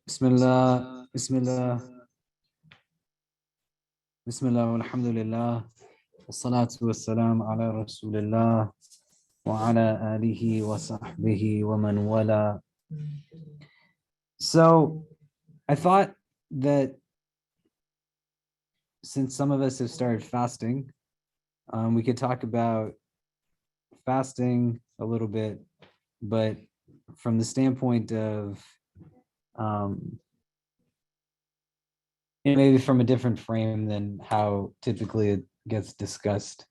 Bismillah, Bismillah, Bismillah, alhamdulillah, wassalatu wassalam ala rasulillah, wa ala alihi wa sahbihi wa man wala. So I thought that since some of us have started fasting, we could talk about fasting a little bit, but from the standpoint of maybe from a different frame than how typically it gets discussed.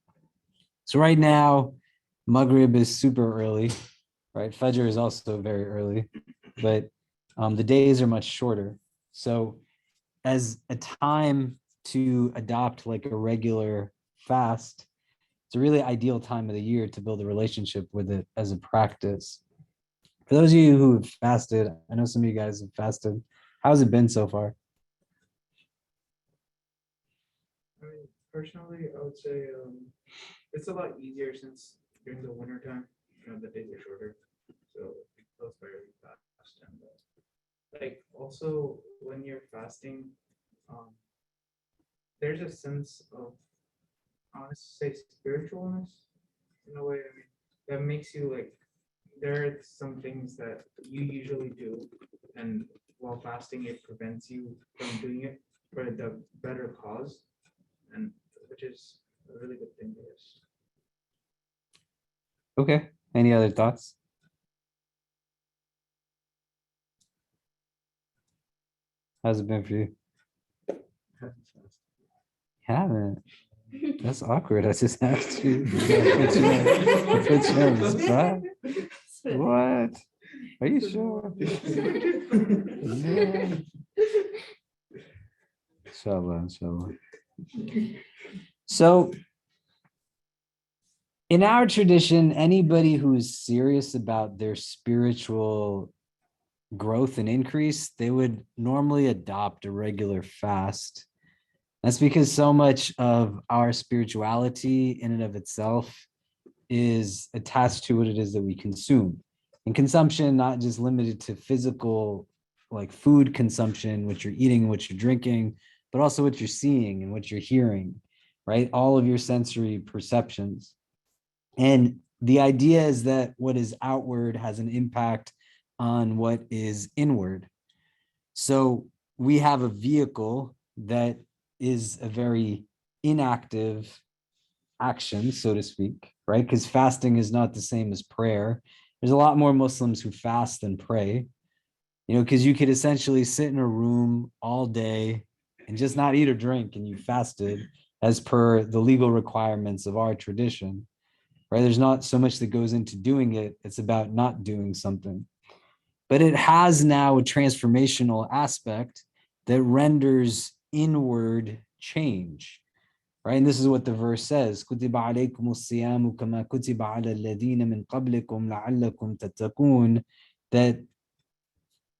So right now, Maghrib is super early, right? Fajr is also very early, but the days are much shorter. So as a time to adopt like a regular fast, it's a really ideal time of the year to build a relationship with it as a practice. For those of you who have fasted, I know some of you guys have fasted. How's it been so far? I mean, personally, I would say it's a lot easier since during the winter time, the days are shorter, so it goes very fast. And like also when you're fasting, um, there's a sense of I want to say spiritualness in a way. I mean, that makes you like there are some things that you usually do, and while fasting, it prevents you from doing it for the better cause, and which is a really good thing for us. Okay. Any other thoughts? How's it been for you? Haven't. That's awkward. I just asked you. I put you on the spot. What? Are you sure? Yeah. Inshallah. So, in our tradition, anybody who is serious about their spiritual growth and increase, they would normally adopt a regular fast. That's because so much of our spirituality in and of itself is attached to what it is that we consume. And consumption, not just limited to physical, like food consumption, what you're eating, what you're drinking, but also what you're seeing and what you're hearing, right? All of your sensory perceptions. And the idea is that what is outward has an impact on what is inward. So we have a vehicle that is a very inactive action, so to speak, right? Because fasting is not the same as prayer. There's a lot more Muslims who fast than pray, because you could essentially sit in a room all day and just not eat or drink, and you fasted as per the legal requirements of our tradition, right? There's not so much that goes into doing it. It's about not doing something. But it has now a transformational aspect that renders inward change, right? And this is what the verse says: كُتِبَ عَلَيْكُمُ الصِّيَامُ كَمَا كُتِبَ عَلَى الَّذِينَ مِنْ قَبْلِكُمْ لَعَلَّكُمْ تَتَّقُونَ, that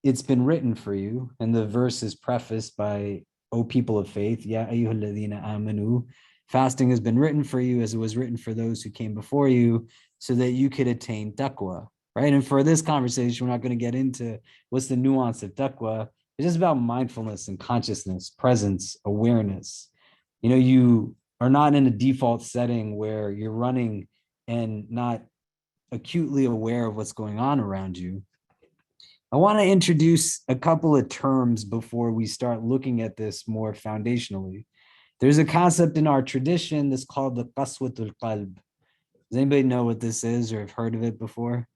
it's been written for you. And the verse is prefaced by, O people of faith, Ya ayyuhal ladhina amanu, fasting has been written for you as it was written for those who came before you, so that you could attain taqwa, right? And for this conversation, we're not going to get into what's the nuance of taqwa. It's just about mindfulness and consciousness, presence, awareness. You are not in a default setting where you're running and not acutely aware of what's going on around you. I want to introduce a couple of terms before we start looking at this more foundationally. There's a concept in our tradition that's called the qaswatul qalb. Does anybody know what this is or have heard of it before?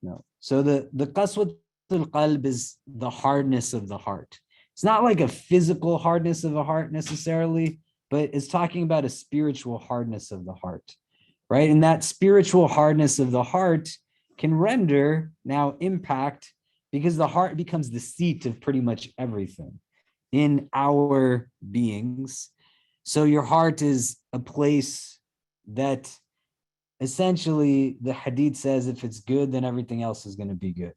No. So the qaswatul qalb is the hardness of the heart. It's not like a physical hardness of a heart necessarily, but it's talking about a spiritual hardness of the heart, right? And that spiritual hardness of the heart can render now impact, because the heart becomes the seat of pretty much everything in our beings. So your heart is a place that essentially the hadith says if it's good, then everything else is going to be good.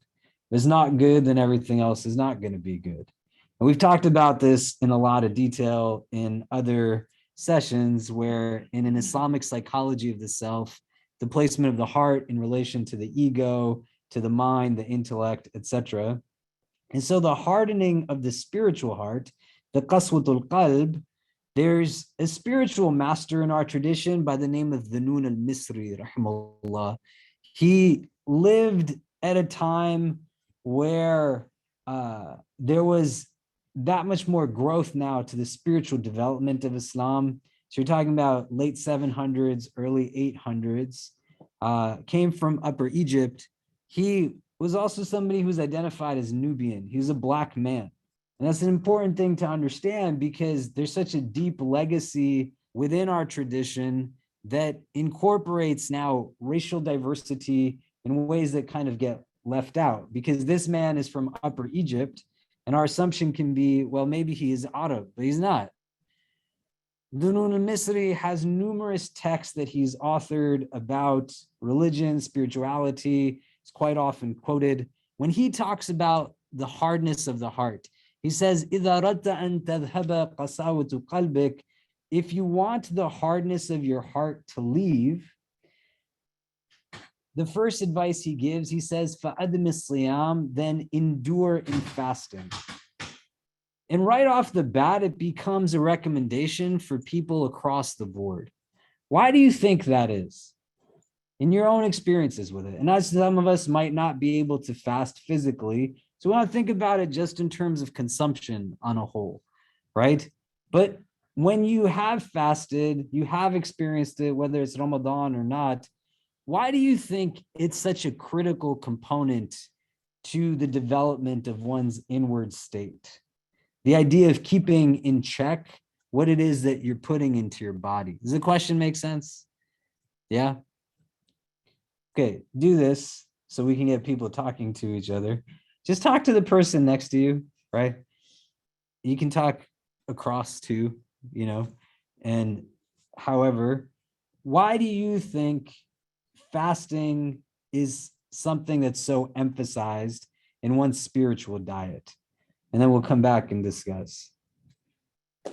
If it's not good, then everything else is not going to be good. And we've talked about this in a lot of detail in other sessions, where in an Islamic psychology of the self, the placement of the heart in relation to the ego, to the mind, the intellect, etc. And so the hardening of the spiritual heart, the qaswatul qalb, there's a spiritual master in our tradition by the name of Dhanun al-Misri, rahimahullah. He lived at a time where there was that much more growth now to the spiritual development of Islam. So you're talking about late 700s, early 800s, came from Upper Egypt. He was also somebody who's identified as Nubian. He was a black man. And that's an important thing to understand because there's such a deep legacy within our tradition that incorporates now racial diversity in ways that kind of get left out, because this man is from Upper Egypt, and our assumption can be, well, maybe he is Arab, but he's not. Dunun al-Misri has numerous texts that he's authored about religion, spirituality. It's quite often quoted. When he talks about the hardness of the heart, he says, إِذَا رَدْتَ أَن تَذْهَبَ قَسَاوَةُ قَلْبِكَ, if you want the hardness of your heart to leave, the first advice he gives, he says, فَأَدْمِ الصِّيَامِ, then endure in fasting. And right off the bat, it becomes a recommendation for people across the board. Why do you think that is? In your own experiences with it. And as some of us might not be able to fast physically, so we want to think about it just in terms of consumption on a whole, right? But when you have fasted, you have experienced it, whether it's Ramadan or not, why do you think it's such a critical component to the development of one's inward state? The idea of keeping in check what it is that you're putting into your body. Does the question make sense? Yeah? Okay, do this so we can get people talking to each other. Just talk to the person next to you, right? You can talk across too, and however, why do you think fasting is something that's so emphasized in one's spiritual diet? And then we'll come back and discuss. So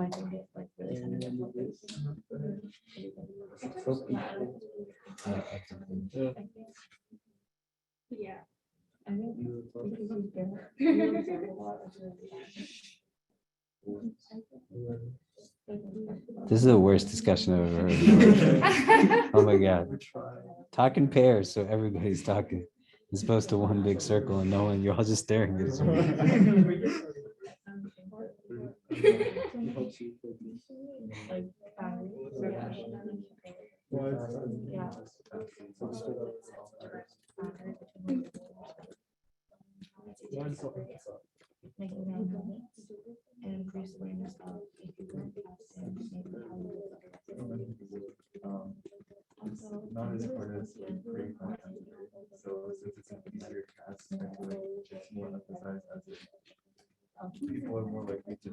I think it like really kind of yeah. I This is the worst discussion I've ever heard. Oh my God. Talk in pairs so everybody's talking, as opposed to one big circle and no one, you're all just staring at each other. Making dynamics and increase awareness of if you don't fast and maybe how you Not as hard as creating content. So since it's an easier task, I feel like it's more emphasized as people are more likely to do.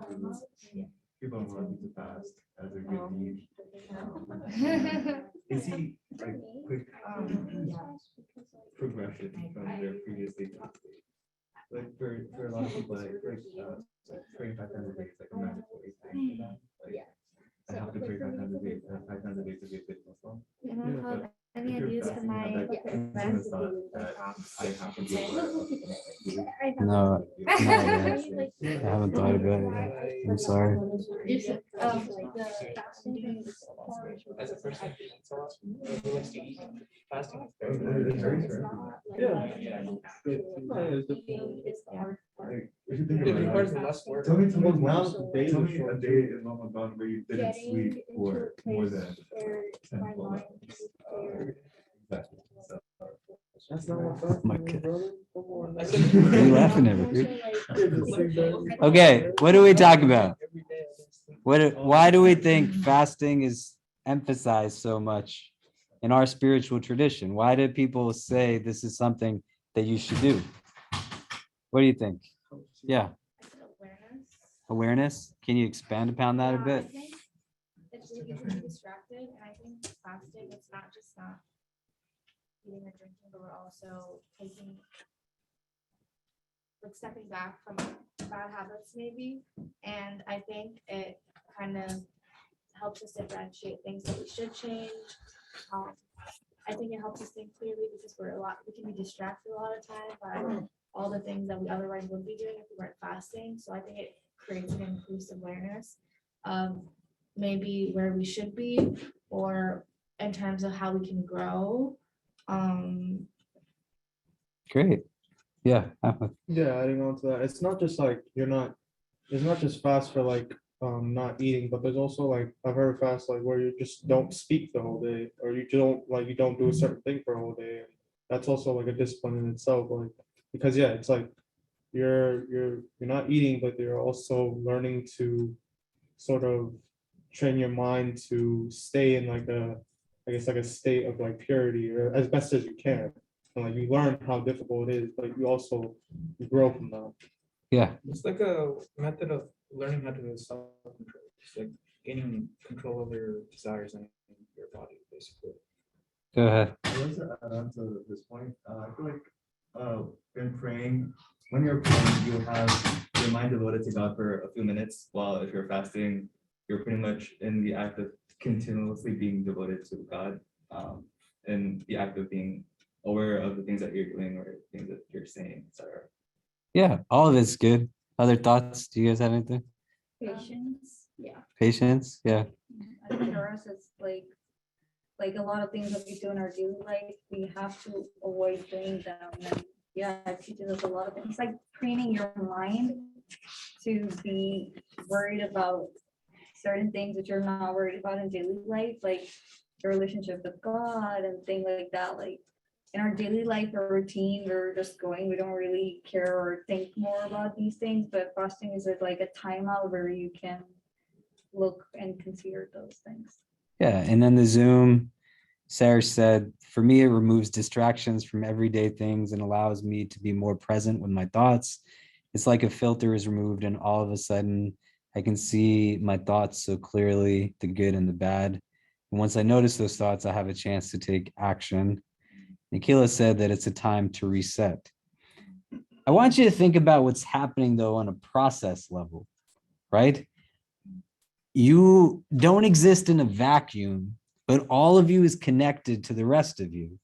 People are more likely to fast as a good deed. Is he like quick progression from their previous state? Like for a lot of people, like praying 5 times a day is like a mandatory thing for them. Like I have to pray 5 times a day, 5 times a day to be a good Muslim. But any ideas for my friends thought that I have to be aware of. No, not yet. I haven't thought about it yet. I'm sorry. As a person who likes to eat, fasting is It's very very true. Like, if you think It about requires it, less work. tell me a day in Ramadan where you didn't sleep for more than 10, 12 hours. Exactly. So, That's not what Oh my God. I What are you laughing at? Okay, what do we talk about? Why do we think fasting is emphasized so much in our spiritual tradition? Why do people say this is something that you should do? What do you think? Yeah. Awareness? Can you expand upon that a bit? It's easy to be distracted, and I think fasting, it's not just not eating or drinking, but we're also taking, like stepping back from bad habits maybe. And I think it kind of helps us differentiate things that we should change. Um, I think it helps us think clearly because we can be distracted a lot of time by all the things that we otherwise would be doing if we weren't fasting. So I think it creates an increased awareness of maybe where we should be or in terms of how we can grow. Great. Yeah. Ahmed. Yeah, adding on to that, it's not just like it's not just fast for like not eating, but there's also like I've heard of fast like where you just don't speak the whole day or you don't do a certain thing for a whole day. And that's also like a discipline in itself, like because yeah, it's like you're not eating, but you're also learning to sort of train your mind to stay in like I guess like a state of like purity or as best as you can. And like you learn how difficult it is, but you grow from that. Yeah. It's like a method of learning how to self-control. It's like gaining control over your desires and your body, basically. Go ahead. I'd like to add on to this point. I feel like when praying, when you're praying, you have your mind devoted to God for a few minutes, while if you're fasting, you're pretty much in the act of continuously being devoted to God, and the act of being aware of the things that you're doing or things that you're saying, etc. Yeah, all of it's good. Other thoughts? Do you guys have anything? Patience, yeah. Patience? Yeah. I think for us, it's like a lot of things that we do in our daily life, we have to avoid doing them. And yeah, it teaches us a lot of things, like training your mind to be worried about certain things that you're not worried about in daily life, like your relationship with God and things like that. Like in our daily life or routine, we're just going, we don't really care or think more about these things, but fasting is like a timeout where you can look and consider those things. Yeah. And then the Zoom, Sarah said, for me, it removes distractions from everyday things and allows me to be more present with my thoughts. It's like a filter is removed, and all of a sudden, I can see my thoughts so clearly, the good and the bad. And once I notice those thoughts, I have a chance to take action. Nikhila said that it's a time to reset. I want you to think about what's happening, though, on a process level, right? You don't exist in a vacuum, but all of you is connected to the rest of you.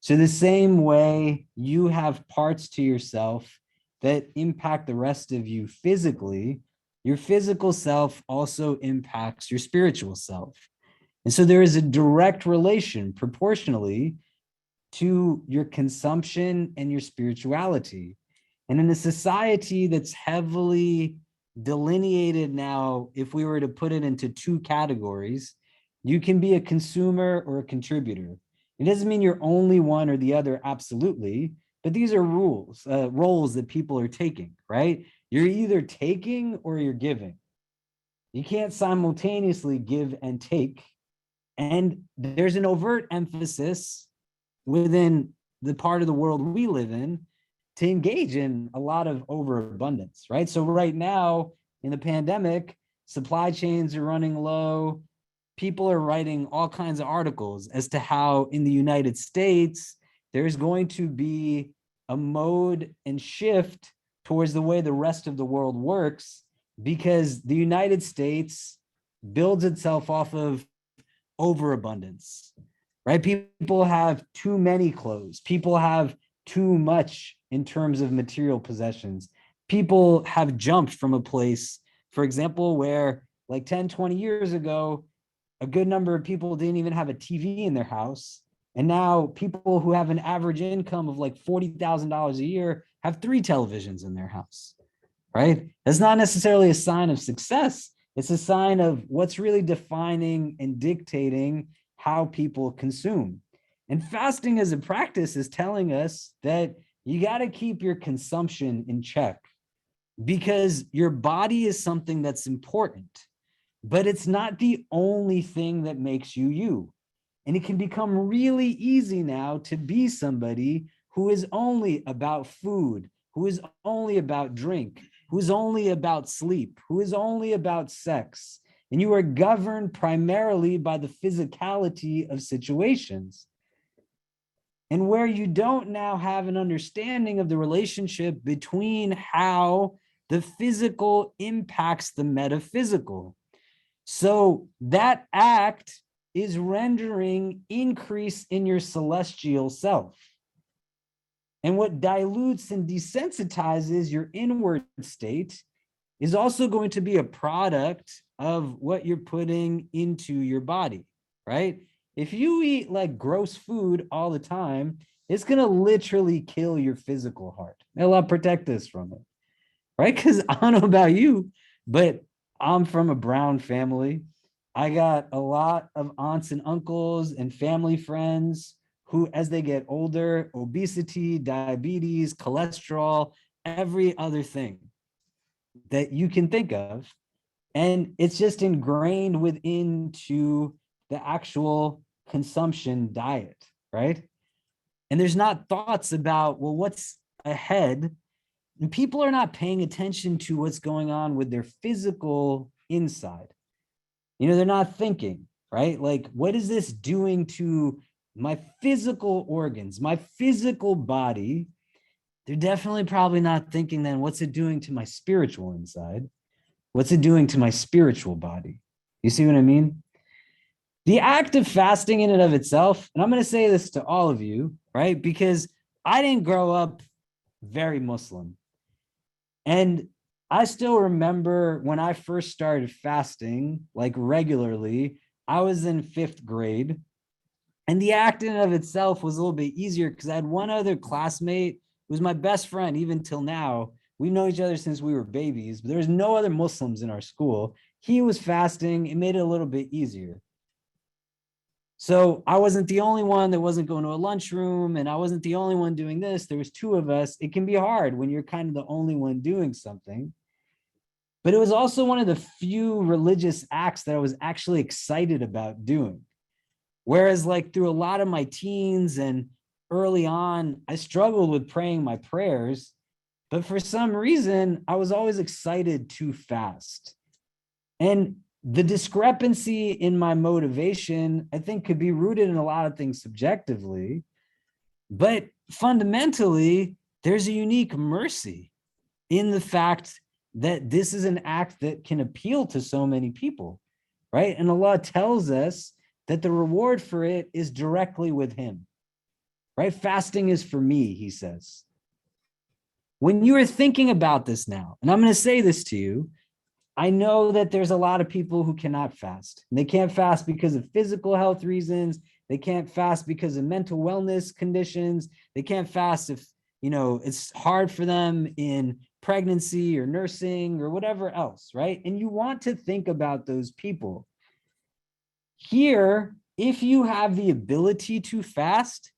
So the same way you have parts to yourself that impact the rest of you physically, your physical self also impacts your spiritual self. And so there is a direct relation proportionally to your consumption and your spirituality. And in a society that's heavily delineated now, if we were to put it into two categories, you can be a consumer or a contributor. It doesn't mean you're only one or the other, absolutely, but these are roles that people are taking, right? You're either taking or you're giving. You can't simultaneously give and take. And there's an overt emphasis within the part of the world we live in to engage in a lot of overabundance, right? So right now in the pandemic, supply chains are running low. People are writing all kinds of articles as to how in the United States, there's going to be a mode and shift towards the way the rest of the world works, because the United States builds itself off of overabundance, right? People have too many clothes. People have too much in terms of material possessions. People have jumped from a place, for example, where like 10, 20 years ago, a good number of people didn't even have a TV in their house. And now people who have an average income of like $40,000 a year have 3 televisions in their house, right? That's not necessarily a sign of success. It's a sign of what's really defining and dictating how people consume. And fasting as a practice is telling us that you got to keep your consumption in check, because your body is something that's important, but it's not the only thing that makes you you. And it can become really easy now to be somebody who is only about food, who is only about drink, who's only about sleep, who is only about sex. And you are governed primarily by the physicality of situations. and where you don't now have an understanding of the relationship between how the physical impacts the metaphysical. So that act is rendering increase in your celestial self. And what dilutes and desensitizes your inward state is also going to be a product of what you're putting into your body, right? If you eat like gross food all the time, it's going to literally kill your physical heart. May Allah protect us from it, right? Because I don't know about you, but I'm from a brown family. I got a lot of aunts and uncles and family friends who, as they get older, obesity, diabetes, cholesterol, every other thing that you can think of. And it's just ingrained within to the actual consumption diet, right? And there's not thoughts about, well, what's ahead? And people are not paying attention to what's going on with their physical inside. You know, they're not thinking, right? Like, what is this doing to my physical organs, my physical body? They're definitely probably not thinking then, what's it doing to my spiritual inside? What's it doing to my spiritual body? You see what I mean? The act of fasting in and of itself, and I'm going to say this to all of you, right? Because I didn't grow up very Muslim. And I still remember when I first started fasting, like regularly, I was in 5th grade. And the act in and of itself was a little bit easier because I had one other classmate who was my best friend even till now. We know each other since we were babies, but there was no other Muslims in our school. He was fasting. It made it a little bit easier. So I wasn't the only one that wasn't going to a lunchroom, and I wasn't the only one doing this. There was 2 of us. It can be hard when you're kind of the only one doing something. But it was also one of the few religious acts that I was actually excited about doing. Whereas like through a lot of my teens and early on, I struggled with praying my prayers, but for some reason, I was always excited to fast. And the discrepancy in my motivation, I think, could be rooted in a lot of things subjectively, but fundamentally, there's a unique mercy in the fact that this is an act that can appeal to so many people, right? And Allah tells us that the reward for it is directly with Him, right? Fasting is for me, He says. When you are thinking about this now, and I'm going to say this to you, I know that there's a lot of people who cannot fast. They can't fast because of physical health reasons. They can't fast because of mental wellness conditions. They can't fast if, you know, it's hard for them in pregnancy or nursing or whatever else, right? And you want to think about those people. Here, if you have the ability to fast,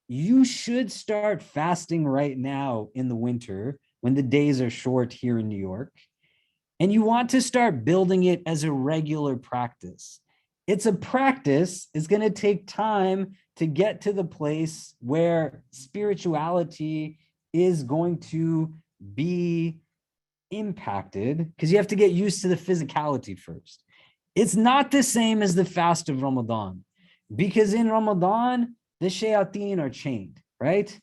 you should start fasting right now in the winter when the days are short here in New York. And you want to start building it as a regular practice. It's a practice. It's going to take time to get to the place where spirituality is going to be impacted, because you have to get used to the physicality first. It's not the same as the fast of Ramadan, because in Ramadan, the shayateen are chained, right?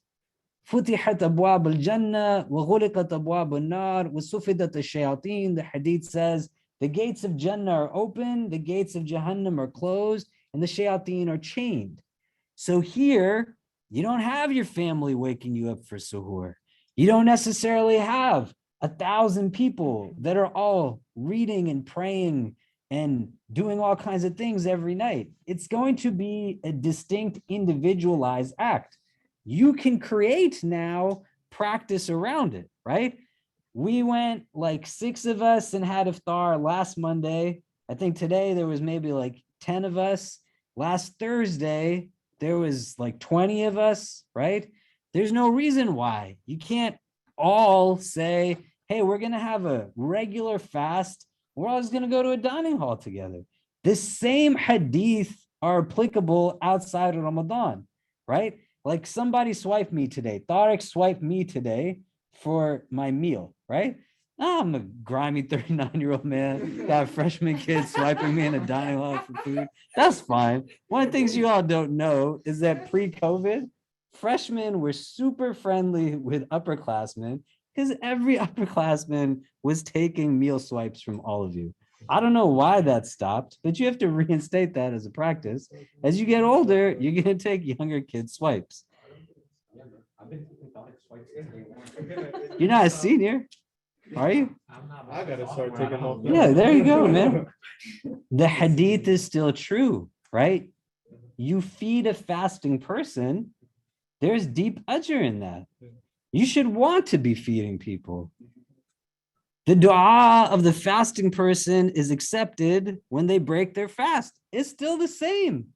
فتحت أبواب الجنة وغلقت أبواب النار وصفدت الشياطين. The hadith says the gates of Jannah are open, the gates of Jahannam are closed, and the shayateen are chained. So here, you don't have your family waking you up for suhoor. You don't necessarily have 1,000 people that are all reading and praying and doing all kinds of things every night. It's going to be a distinct, individualized act. You can create now practice around it, right? We went like 6 of us and had iftar last Monday. I think today there was maybe like 10 of us. Last Thursday, there was like 20 of us, right? There's no reason why you can't all say, hey, we're going to have a regular fast. We're all just going to go to a dining hall together. The same hadith are applicable outside of Ramadan, right? Like somebody swiped me today. Tariq swiped me today for my meal, right? I'm a grimy 39-year-old man, got a freshman kid swiping me in a dining hall for food. That's fine. One of the things you all don't know is that pre-COVID, Freshmen were super friendly with upperclassmen because every upperclassman was taking meal swipes from all of you. I don't know why that stopped, but you have to reinstate that as a practice. As you get older, you're going to take younger kids' swipes. You're not a senior, are you? I gotta start taking off. Yeah, there you go, man. The hadith is still true, right? You feed a fasting person, there's deep ajr in that. You should want to be feeding people. The dua of the fasting person is accepted when they break their fast. It's still the same.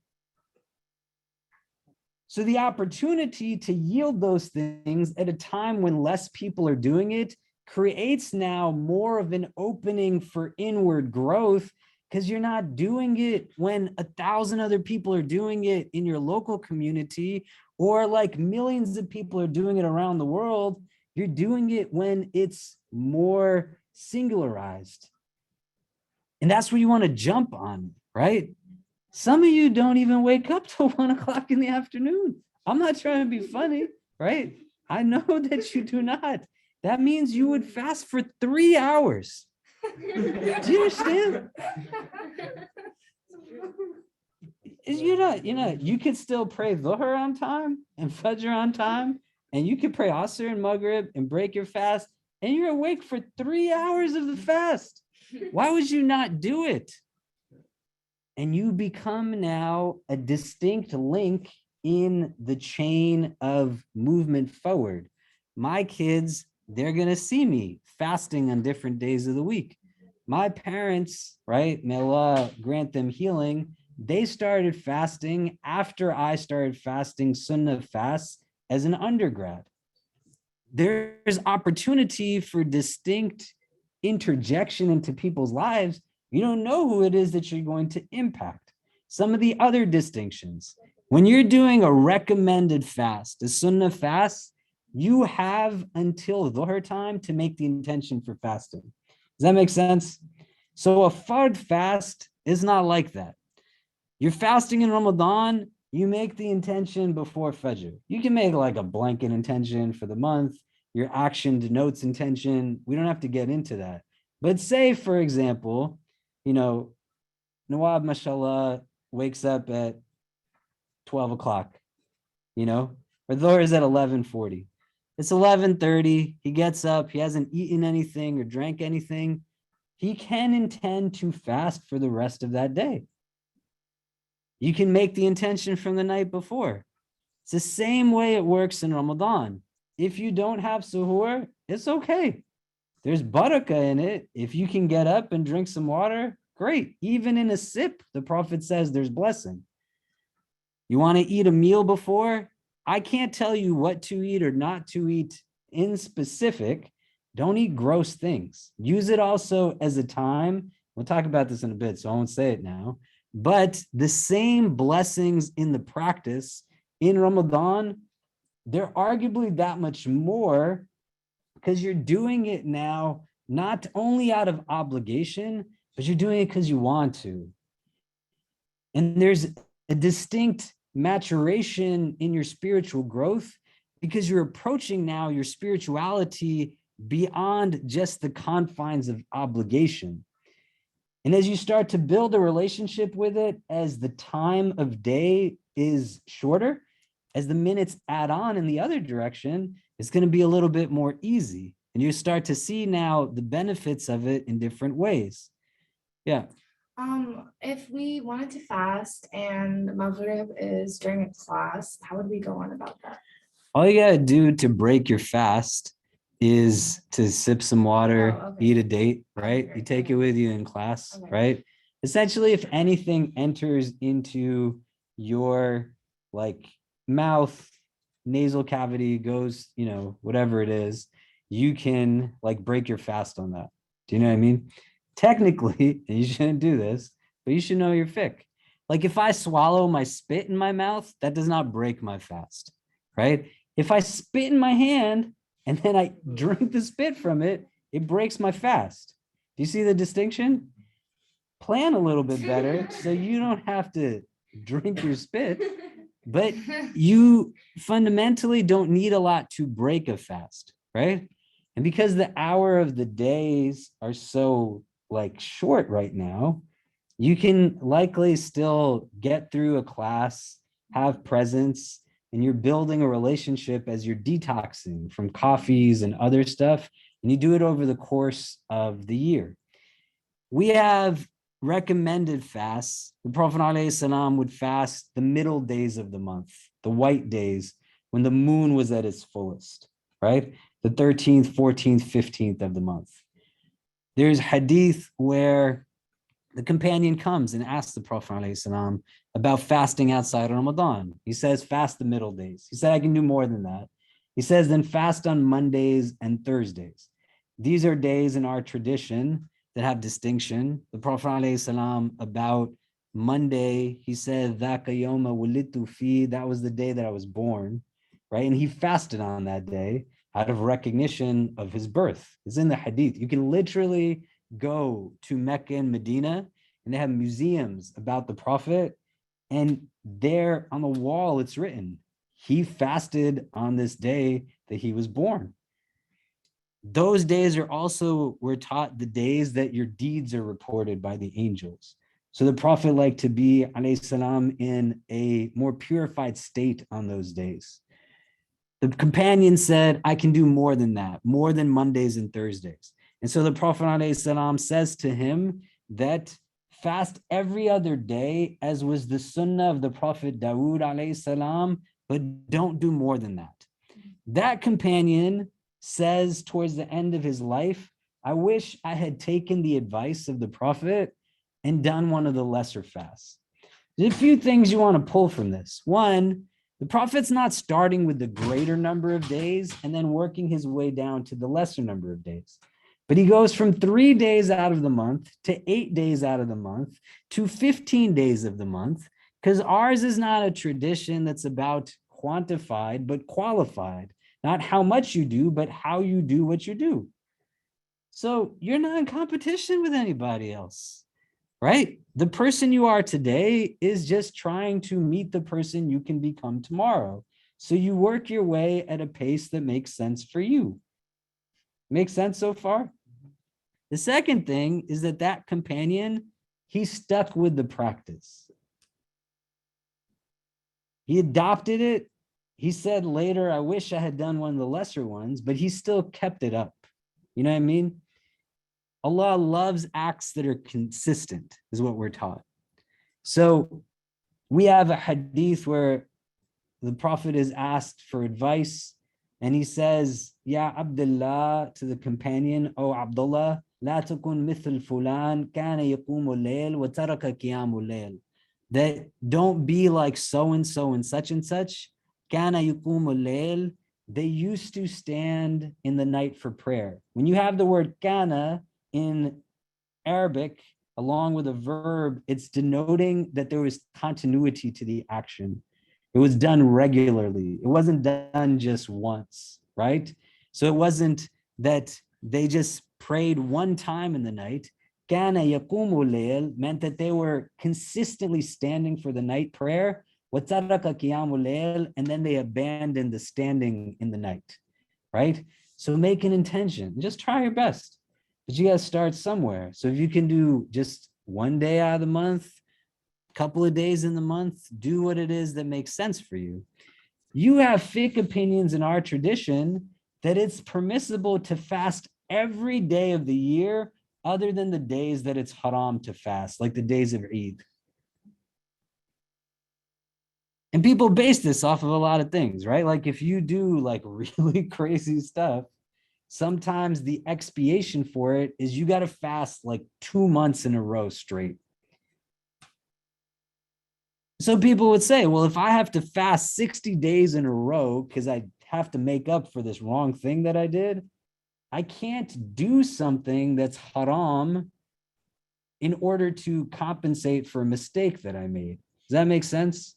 So the opportunity to yield those things at a time when less people are doing it creates now more of an opening for inward growth, because you're not doing it when 1,000 other people are doing it in your local community, or like millions of people are doing it around the world. You're doing it when it's more singularized. And that's where you want to jump on, right? Some of you don't even wake up till 1 o'clock in the afternoon. I'm not trying to be funny, right? I know that you do not. That means you would fast for 3 hours. Do you understand? You could still pray Dhuhr on time and Fajr on time, and you could pray Asr and Maghrib and break your fast, and you're awake for 3 hours of the fast. Why would you not do it? And you become now a distinct link in the chain of movement forward. My kids, they're going to see me fasting on different days of the week. My parents, right, may Allah grant them healing, they started fasting after I started fasting Sunnah fasts as an undergrad. There's opportunity for distinct interjection into people's lives. You don't know who it is that you're going to impact. Some of the other distinctions, when you're doing a recommended fast, a Sunnah fast, you have until Dhuhr time to make the intention for fasting. Does that make sense? So a fard fast is not like that. You're fasting in Ramadan, you make the intention before Fajr. You can make like a blanket intention for the month. Your action denotes intention. We don't have to get into that. But say, for example, Nawab, mashallah, wakes up at 12 o'clock, or Dhuhr is at 11:40. It's 11:30. He gets up. He hasn't eaten anything or drank anything. He can intend to fast for the rest of that day. You can make the intention from the night before. It's the same way it works in Ramadan. If you don't have suhoor, it's okay. There's barakah in it. If you can get up and drink some water, great. Even in a sip, the Prophet says there's blessing. You want to eat a meal before? I can't tell you what to eat or not to eat in specific. Don't eat gross things. Use it also as a time. We'll talk about this in a bit, so I won't say it now. But the same blessings in the practice in Ramadan, they're arguably that much more, because you're doing it now not only out of obligation, but you're doing it because you want to. And there's a distinct maturation in your spiritual growth, because you're approaching now your spirituality beyond just the confines of obligation. And as you start to build a relationship with it, as the time of day is shorter, as the minutes add on in the other direction, it's going to be a little bit more easy. And you start to see now the benefits of it in different ways. Yeah. If we wanted to fast and Maghrib is during a class, how would we go on about that? All you got to do to break your fast is to sip some water, okay. eat a date, right? Okay. You take it with you in class, Okay. right? Essentially, if anything enters into your like mouth, nasal cavity, goes, whatever it is, you can like break your fast on that. Do you know what I mean? Technically, and you shouldn't do this, but you should know your fiqh. Like if I swallow my spit in my mouth, that does not break my fast, right? If I spit in my hand and then I drink the spit from it, it breaks my fast. Do you see the distinction? Plan a little bit better so you don't have to drink your spit, But you fundamentally don't need a lot to break a fast, right? And because the hour of the days are so like short right now, you can likely still get through a class, have presence, and you're building a relationship as you're detoxing from coffees and other stuff. And you do it over the course of the year. We have recommended fasts. The Prophet ﷺ would fast the middle days of the month, the white days, when the moon was at its fullest, right? The 13th, 14th, 15th of the month. There's hadith where the companion comes and asks the Prophet ﷺ about fasting outside of Ramadan. He says, fast the middle days. He said, I can do more than that. He says, then fast on Mondays and Thursdays. These are days in our tradition that have distinction. The Prophet ﷺ about Monday, he said, Dhaka yawma wulidtu fi, that was the day that I was born, right? And he fasted on that day out of recognition of his birth. It's in the hadith. You can literally go to Mecca and Medina, and they have museums about the Prophet. And there on the wall, it's written, he fasted on this day that he was born. Those days are also, we're taught, the days that your deeds are reported by the angels. So the Prophet liked to be, alayhi salam, in a more purified state on those days. The companion said, I can do more than that, more than Mondays and Thursdays. And so the Prophet ﷺ says to him that fast every other day, as was the sunnah of the Prophet Dawood ﷺ, but don't do more than that. That companion says towards the end of his life, I wish I had taken the advice of the Prophet and done one of the lesser fasts. There's a few things you want to pull from this. One, the Prophet's not starting with the greater number of days and then working his way down to the lesser number of days. But he goes from 3 days out of the month to 8 days out of the month to 15 days of the month, because ours is not a tradition that's about quantified, but qualified. Not how much you do, but how you do what you do. So you're not in competition with anybody else, right? The person you are today is just trying to meet the person you can become tomorrow. So you work your way at a pace that makes sense for you. Make sense so far? The second thing is that companion, he stuck with the practice. He adopted it. He said later, I wish I had done one of the lesser ones, but he still kept it up. You know what I mean? Allah loves acts that are consistent, is what we're taught. So we have a hadith where the Prophet is asked for advice, and he says, Ya Abdullah, to the companion, O Abdullah, La takun mithl fulan, kana yaqumu al-layl wa taraka qiyamu al-layl. That don't be like so-and-so and such, kana yaqumu al-layl. They used to stand in the night for prayer. When you have the word kana in Arabic, along with a verb, it's denoting that there was continuity to the action. It was done regularly. It wasn't done just once, right? So it wasn't that they just prayed one time in the night. Kana yaqumu layl meant that they were consistently standing for the night prayer. Wataraka qiyamu layl, and then they abandoned the standing in the night, right? So make an intention. Just try your best. But you got to start somewhere. So if you can do just one day out of the month, couple of days in the month, do what it is that makes sense for you. You have fiqh opinions in our tradition that it's permissible to fast every day of the year other than the days that it's haram to fast, like the days of Eid. And people base this off of a lot of things, right? Like if you do like really crazy stuff, sometimes the expiation for it is you got to fast like 2 months in a row straight. So people would say, well, if I have to fast 60 days in a row because I have to make up for this wrong thing that I did, I can't do something that's haram in order to compensate for a mistake that I made. Does that make sense?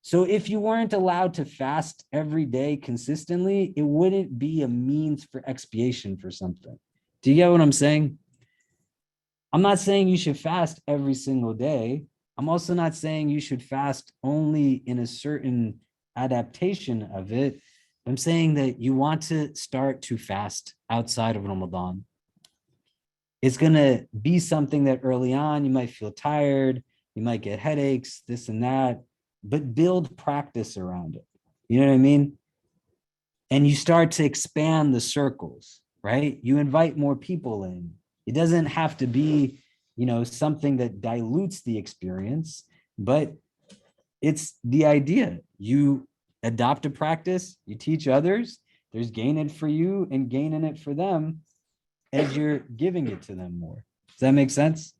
So if you weren't allowed to fast every day consistently, it wouldn't be a means for expiation for something. Do you get what I'm saying? I'm not saying you should fast every single day, I'm also not saying you should fast only in a certain adaptation of it. I'm saying that you want to start to fast outside of Ramadan. It's going to be something that early on you might feel tired, you might get headaches, this and that, but build practice around it. You know what I mean? And you start to expand the circles, right? You invite more people in. It doesn't have to be, something that dilutes the experience, but it's the idea. You adopt a practice, you teach others, there's gain in it for you and gain in it for them as you're giving it to them more. Does that make sense?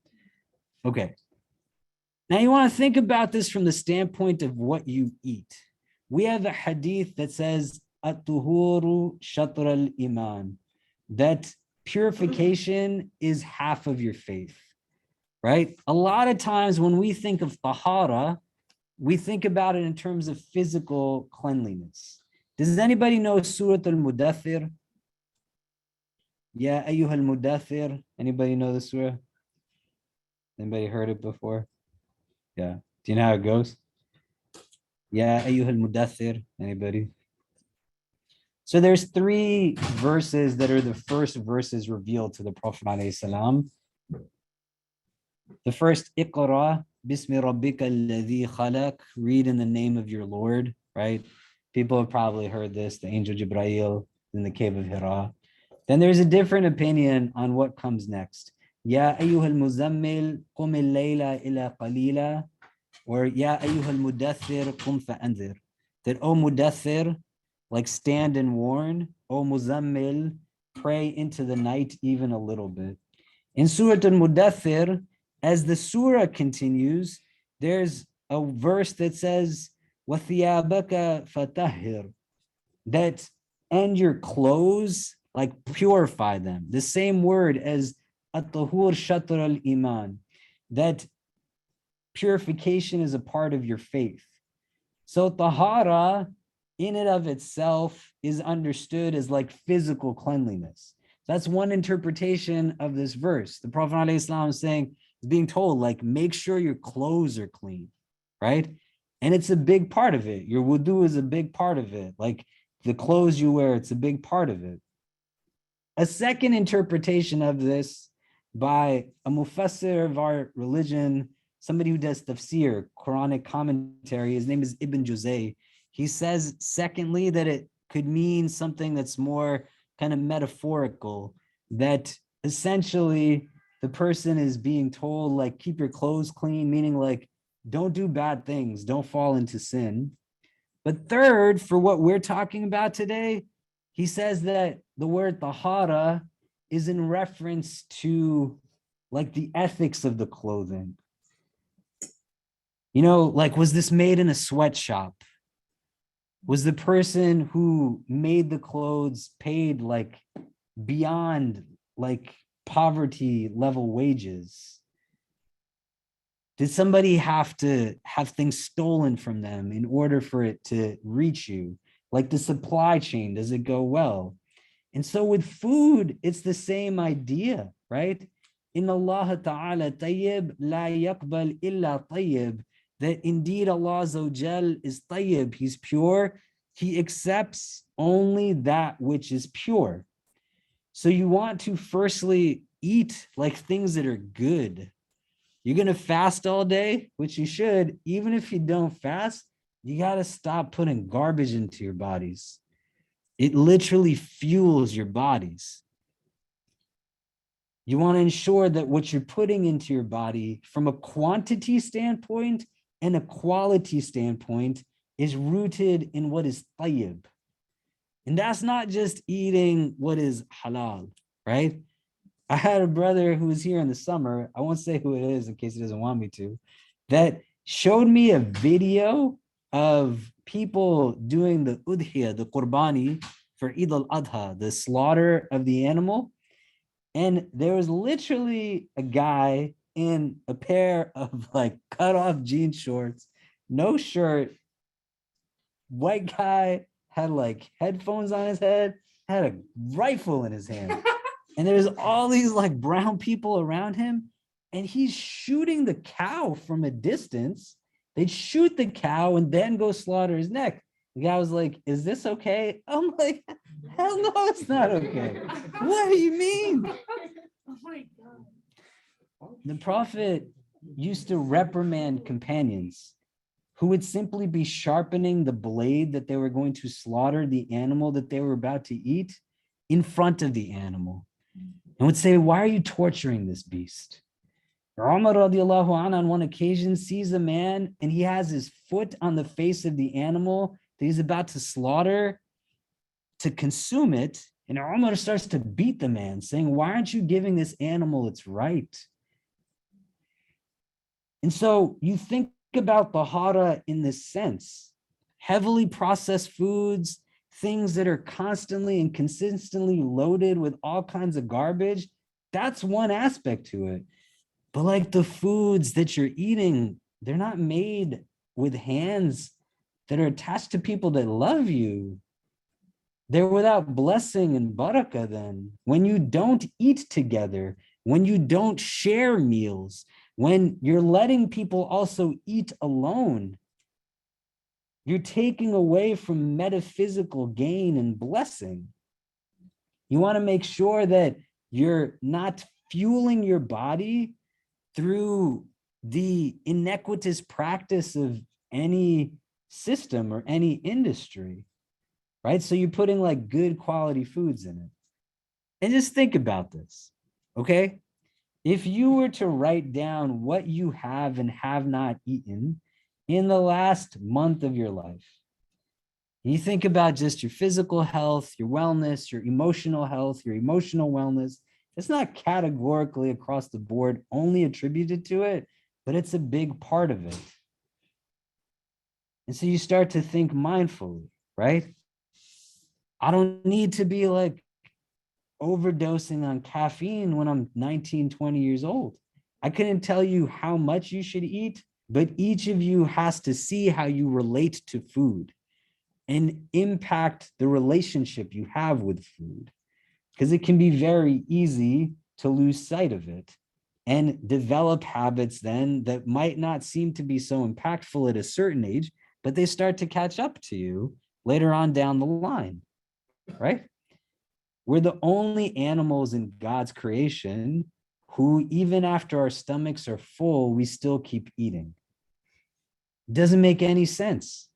Okay. Now you want to think about this from the standpoint of what you eat. We have a hadith that says, At-tuhuru shatr al-iman, that purification is half of your faith, right? A lot of times when we think of tahara, we think about it in terms of physical cleanliness. Does anybody know Surat Al-Mudafir? Ya ayyuhal mudathir. Anybody know the surah? Anybody heard it before? Yeah. Do you know how it goes? Ya ayyuhal mudathir. Anybody? So there's 3 verses that are the first verses revealed to the Prophet ﷺ. The first, Iqra bismi rabbika alladhi khalaq, read in the name of your Lord, right? People have probably heard this, the angel Jibrail in the cave of Hira. Then there's a different opinion on what comes next. Ya ayyuhal muzammil qum al-layla ila qalila, or Ya ayyuhal mudaththir qum fa'anzir. That, O mudaththir, like stand and warn, O muzammil, pray into the night even a little bit. In Surat Al-Mudafir, as the surah continues, there's a verse that says, وَثِيَابَكَ فَتَهِّرْ, that, and your clothes, like purify them. The same word as at-tahur shatr al-iman, that purification is a part of your faith. So tahara in and of itself is understood as like physical cleanliness. That's one interpretation of this verse. The Prophet ﷺ is saying, is being told, like, make sure your clothes are clean, right? And it's a big part of it. Your wudu is a big part of it. Like the clothes you wear, it's a big part of it. A second interpretation of this by a mufassir of our religion, somebody who does tafsir, Quranic commentary, his name is Ibn Juzay. He says, secondly, that it could mean something that's more kind of metaphorical, that essentially the person is being told, like, keep your clothes clean, meaning like, don't do bad things, don't fall into sin. But third, for what we're talking about today, he says that the word tahara is in reference to like the ethics of the clothing. Like, was this made in a sweatshop? Was the person who made the clothes paid like beyond like poverty level wages? Did somebody have to have things stolen from them in order for it to reach you? Like the supply chain, does it go well? And so with food, it's the same idea, right? In Allah Ta'ala tayyib la yaqbal illa tayyib, that indeed Allah Azza wa Jal is tayyib, he's pure, he accepts only that which is pure. So you want to firstly eat like things that are good. You're going to fast all day, which you should. Even if you don't fast, you got to stop putting garbage into your bodies. It literally fuels your bodies. You want to ensure that what you're putting into your body from a quantity standpoint and a quality standpoint is rooted in what is tayyib. And that's not just eating what is halal, right? I had a brother who was here in the summer, I won't say who it is in case he doesn't want me to, that showed me a video of people doing the udhiyah, the qurbani, for Eid al-Adha, the slaughter of the animal. And there was literally a guy in a pair of like cut off jean shorts, no shirt, white guy, had like headphones on his head, had a rifle in his hand. And there's all these like brown people around him. and he's shooting the cow from a distance. They'd shoot the cow and then go slaughter his neck. The guy was like, is this okay? I'm like, hell no, it's not okay. What do you mean? Oh my God. The Prophet used to reprimand companions who would simply be sharpening the blade that they were going to slaughter the animal that they were about to eat in front of the animal, and would say, why are you torturing this beast? Umar radiallahu anhu on one occasion sees a man and he has his foot on the face of the animal that he's about to slaughter to consume it. And Umar starts to beat the man, saying, why aren't you giving this animal its right? And so you think about Tahara in this sense, heavily processed foods, things that are constantly and consistently loaded with all kinds of garbage. That's one aspect to it. But like the foods that you're eating, they're not made with hands that are attached to people that love you. They're without blessing and barakah then. When you don't eat together, when you don't share meals, when you're letting people also eat alone, you're taking away from metaphysical gain and blessing. You want to make sure that you're not fueling your body through the iniquitous practice of any system or any industry, right? So you're putting like good quality foods in it. And just think about this, okay? If you were to write down what you have and have not eaten in the last month of your life, you think about just your physical health, your wellness, your emotional health, your emotional wellness. It's not categorically across the board only attributed to it, but it's a big part of it. And so you start to think mindfully, right? I don't need to be like overdosing on caffeine when I'm 19, 20 years old. I couldn't tell you how much you should eat, but each of you has to see how you relate to food and impact the relationship you have with food, because it can be very easy to lose sight of it and develop habits then that might not seem to be so impactful at a certain age, but they start to catch up to you later on down the line, right? We're the only animals in God's creation who, even after our stomachs are full, we still keep eating. Doesn't make any sense.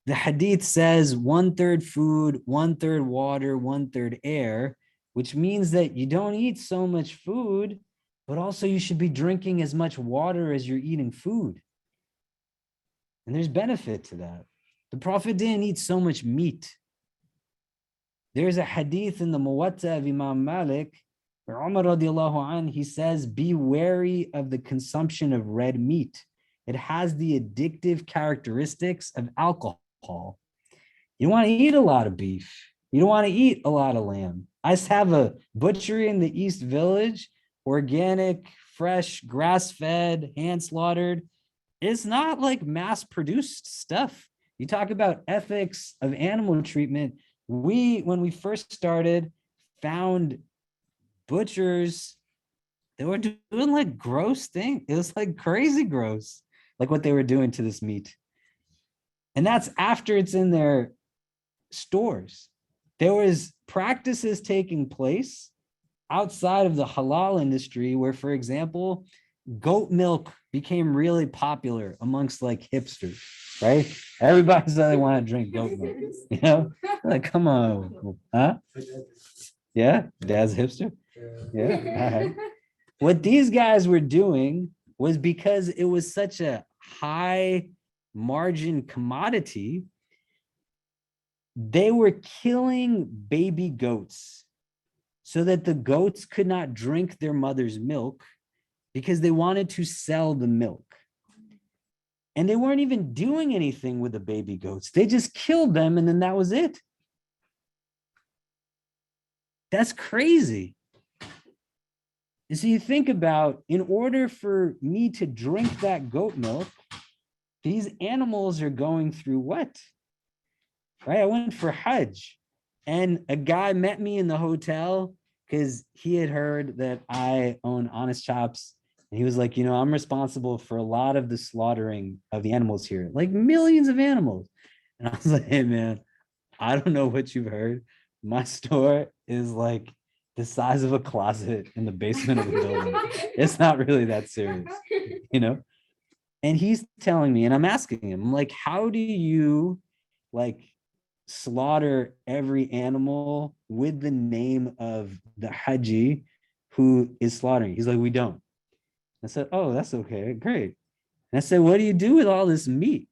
The hadith says 1/3 food, 1/3 water, 1/3 air, which means that you don't eat so much food, but also you should be drinking as much water as you're eating food. And there's benefit to that. The Prophet didn't eat so much meat. There's a hadith in the Muwatta of Imam Malik where Umar radiallahu anh, he says, be wary of the consumption of red meat. It has the addictive characteristics of alcohol. You don't want to eat a lot of beef. You don't want to eat a lot of lamb. I just have a butchery in the East Village, organic, fresh, grass-fed, hand-slaughtered. It's not like mass-produced stuff. You talk about ethics of animal treatment. When we first started, found butchers that were doing like gross things. It was like crazy gross, like what they were doing to this meat. And that's after it's in their stores. There was practices taking place outside of the halal industry where, for example, goat milk became really popular amongst like hipsters, right? Everybody said they want to drink goat milk, you know? Like, come on, huh? Yeah, dad's hipster. Yeah. All right. What these guys were doing was because it was such a high margin commodity, they were killing baby goats so that the goats could not drink their mother's milk because they wanted to sell the milk. And they weren't even doing anything with the baby goats. They just killed them and then that was it. That's crazy. And so you think about, in order for me to drink that goat milk, these animals are going through what? Right? I went for Hajj and a guy met me in the hotel because he had heard that I own Honest Chops. And he was like, I'm responsible for a lot of the slaughtering of the animals here, like millions of animals. And I was like, hey, man, I don't know what you've heard. My store is like the size of a closet in the basement of a building. It's not really that serious, And he's telling me, and I'm asking him, I'm like, how do you like slaughter every animal with the name of the Haji who is slaughtering? He's like, we don't. I said, oh, that's okay, great. And I said, what do you do with all this meat?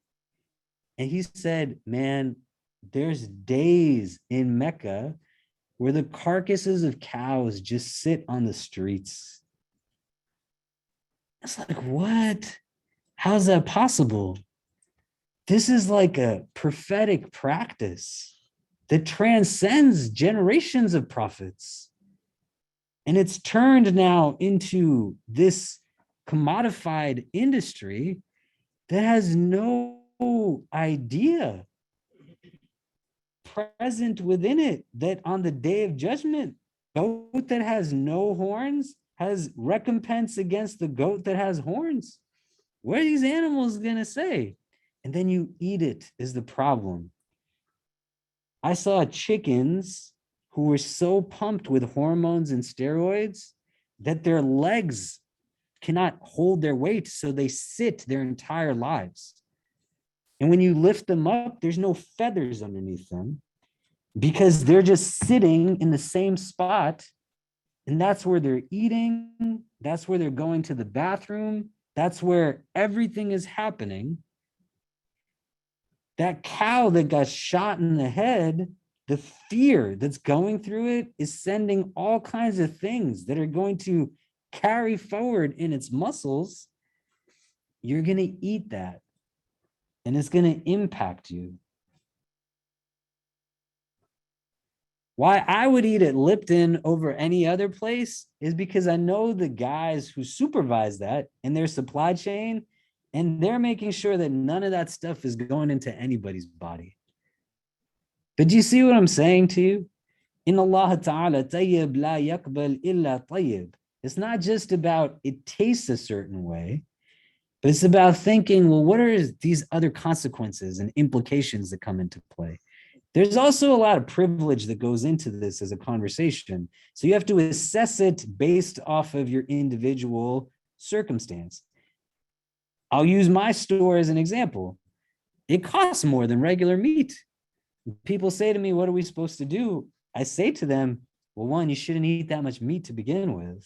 And he said, man, there's days in Mecca where the carcasses of cows just sit on the streets. It's like, what? How's that possible? This is like a prophetic practice that transcends generations of prophets. And it's turned now into this commodified industry that has no idea present within it that on the day of judgment, goat that has no horns has recompense against the goat that has horns. What are these animals gonna say? And then you eat it is the problem. I saw chickens who were so pumped with hormones and steroids that their legs cannot hold their weight, so they sit their entire lives. And when you lift them up, there's no feathers underneath them because they're just sitting in the same spot. And that's where they're eating. That's where they're going to the bathroom. That's where everything is happening. That cow that got shot in the head, the fear that's going through it is sending all kinds of things that are going to carry forward in its muscles. You're going to eat that, and it's going to impact you. Why I would eat at Lipton over any other place is because I know the guys who supervise that in their supply chain, and they're making sure that none of that stuff is going into anybody's body. But do you see what I'm saying to you? In Allah Ta'ala, tayyib la yaqbal illa tayyib. It's not just about it tastes a certain way, but it's about thinking, well, what are these other consequences and implications that come into play? There's also a lot of privilege that goes into this as a conversation. So you have to assess it based off of your individual circumstance. I'll use my store as an example. It costs more than regular meat. People say to me, what are we supposed to do? I say to them, well, one, you shouldn't eat that much meat to begin with.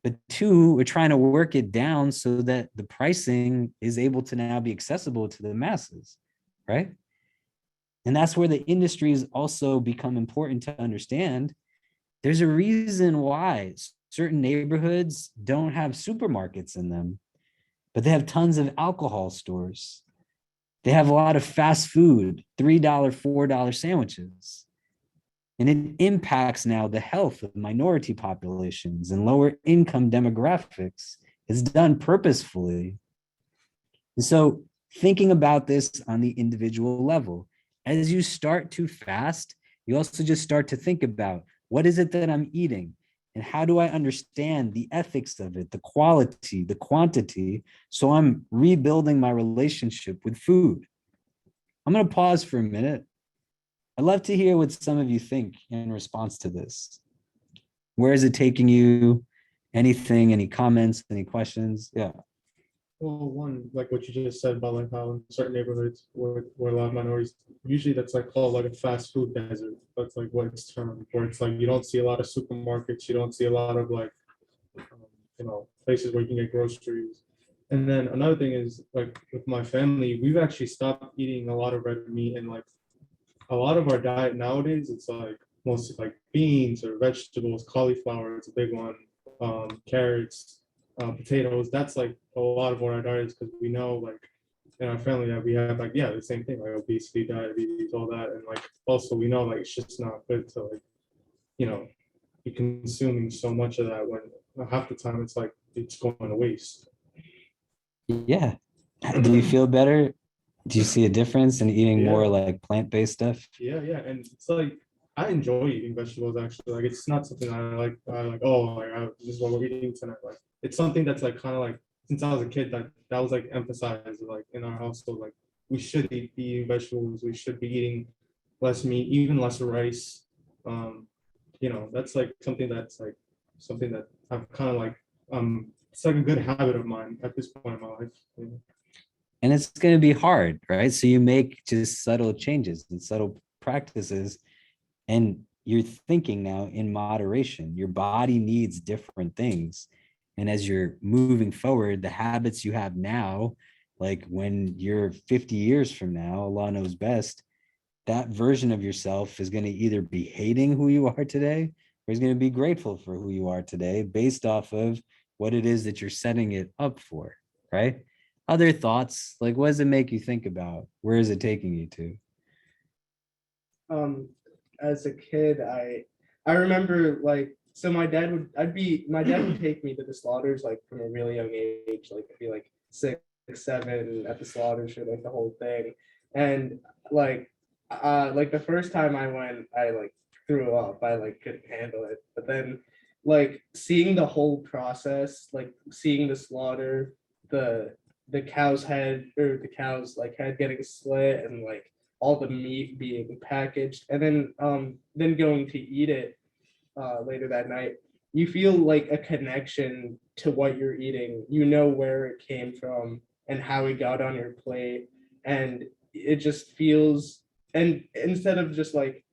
But two, we're trying to work it down so that the pricing is able to now be accessible to the masses, right? And that's where the industries also become important to understand. There's a reason why certain neighborhoods don't have supermarkets in them, but they have tons of alcohol stores. They have a lot of fast food, $3, $4 sandwiches. And it impacts now the health of minority populations and lower income demographics. It's done purposefully. And so thinking about this on the individual level, as you start to fast, you also just start to think about what is it that I'm eating and how do I understand the ethics of it, the quality, the quantity, so I'm rebuilding my relationship with food. I'm going to pause for a minute. I'd love to hear what some of you think in response to this. Where is it taking you? Anything, any comments, any questions? Yeah. Well, one, like what you just said about like how in certain neighborhoods where a lot of minorities, usually that's like called like a fast food desert. That's like what it's termed, where it's like you don't see a lot of supermarkets, you don't see a lot of like, places where you can get groceries. And then another thing is like with my family, we've actually stopped eating a lot of red meat, and like a lot of our diet nowadays, it's like mostly like beans or vegetables, cauliflower, it's a big one, carrots, potatoes. That's like a lot of what our diet is, because we know like in our family that we have like, yeah, the same thing, like obesity, diabetes, all that. And like also we know like it's just not good to like, be consuming so much of that when half the time it's like it's going to waste. Yeah. Do you feel better? Do you see a difference in eating more like plant-based stuff? Yeah, and it's like I enjoy eating vegetables actually. Like it's not something I like, oh, this is what we're eating tonight. Like it's something that's like kind of like since I was a kid, that was like emphasized like in our household, like we should be eating vegetables, we should be eating less meat, even less rice. Um, that's like something that I've kind of like it's like a good habit of mine at this point in my life. And it's going to be hard, right? So you make just subtle changes and subtle practices, and you're thinking now in moderation. Your body needs different things. And as you're moving forward, the habits you have now, like when you're 50 years from now, Allah knows best, that version of yourself is going to either be hating who you are today or is going to be grateful for who you are today based off of what it is that you're setting it up for, right? Other thoughts, like what does it make you think about? Where is it taking you to? um as a kid, I remember like so my dad would take me to the slaughters like from a really young age, like I'd be like 6, 7 at the slaughters for like the whole thing. And like like the first time I went, I like threw up. I like couldn't handle it. But then like seeing the whole process, like seeing the slaughter, the the cow's like head getting slit and like all the meat being packaged, and then going to eat it later that night, you feel like a connection to what you're eating. You know where it came from and how it got on your plate, and it just feels. And instead of just like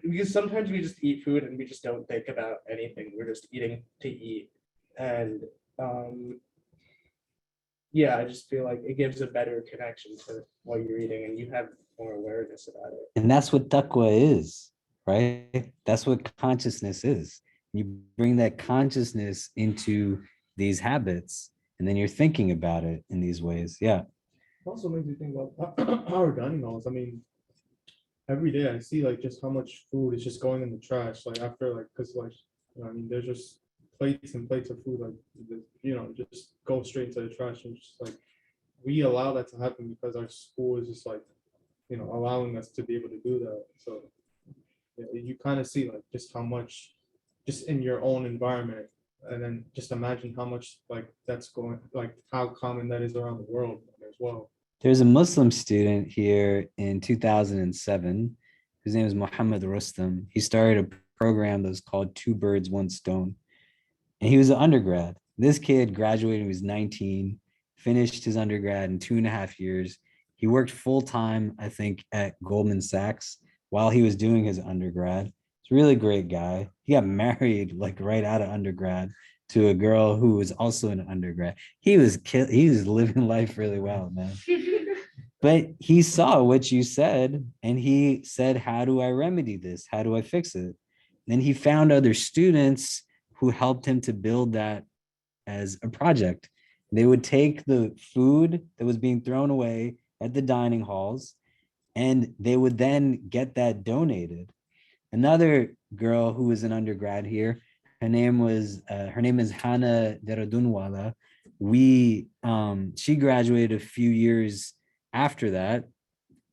because sometimes we just eat food and we just don't think about anything. We're just eating to eat, and um, yeah, I just feel like it gives a better connection to what you're eating, and you have more awareness about it. And that's what taqwa is, right? That's what consciousness is. You bring that consciousness into these habits, and then you're thinking about it in these ways. Yeah. Also makes me think about our dining halls. I mean, every day I see like just how much food is just going in the trash. Like after like, because like, I mean, there's just plates and plates of food like, just go straight into the trash and just like we allow that to happen because our school is just like, allowing us to be able to do that. So yeah, you kind of see like just how much just in your own environment, and then just imagine how much like that's going like how common that is around the world as well. There's a Muslim student here in 2007. His name is Muhammad Rustam. He started a program that was called Two Birds, One Stone. And he was an undergrad. This kid graduated when he was 19, finished his undergrad in 2.5 years. He worked full time, I think, at Goldman Sachs while he was doing his undergrad. He's a really great guy. He got married like right out of undergrad to a girl who was also an undergrad. He was living life really well, man. But he saw what you said and he said, how do I remedy this? How do I fix it? Then he found other students who helped him to build that as a project. They would take the food that was being thrown away at the dining halls and they would then get that donated. Another girl who was an undergrad here, her name is Hana Deradunwala. She graduated a few years after that,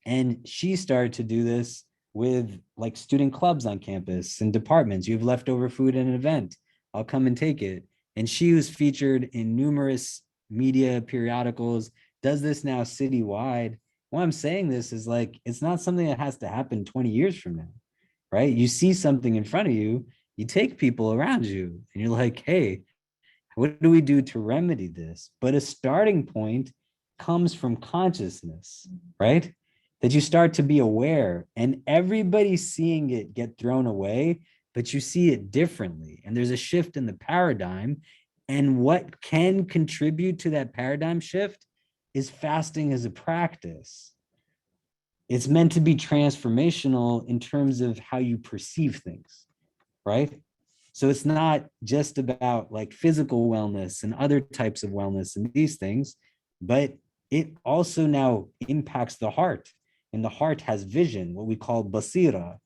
and she started to do this with like student clubs on campus and departments. You have leftover food at an event, I'll come and take it. And she was featured in numerous media periodicals, does this now citywide. Why I'm saying this is like, it's not something that has to happen 20 years from now, right? You see something in front of you, you take people around you and you're like, hey, what do we do to remedy this? But a starting point comes from consciousness, right? That you start to be aware and everybody's seeing it get thrown away, but you see it differently. And there's a shift in the paradigm. And what can contribute to that paradigm shift is fasting as a practice. It's meant to be transformational in terms of how you perceive things, right? So it's not just about like physical wellness and other types of wellness and these things, but it also now impacts the heart. And the heart has vision, what we call basira.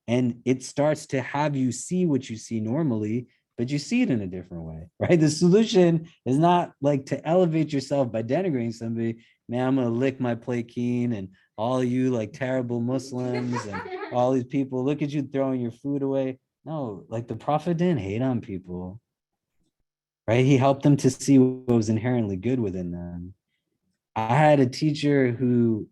And it starts to have you see what you see normally, but you see it in a different way, right? The solution is not like to elevate yourself by denigrating somebody. Man, I'm gonna lick my plate keen and all you like terrible Muslims and all these people, look at you throwing your food away. No, like the Prophet didn't hate on people, right? He helped them to see what was inherently good within them. I had a teacher who,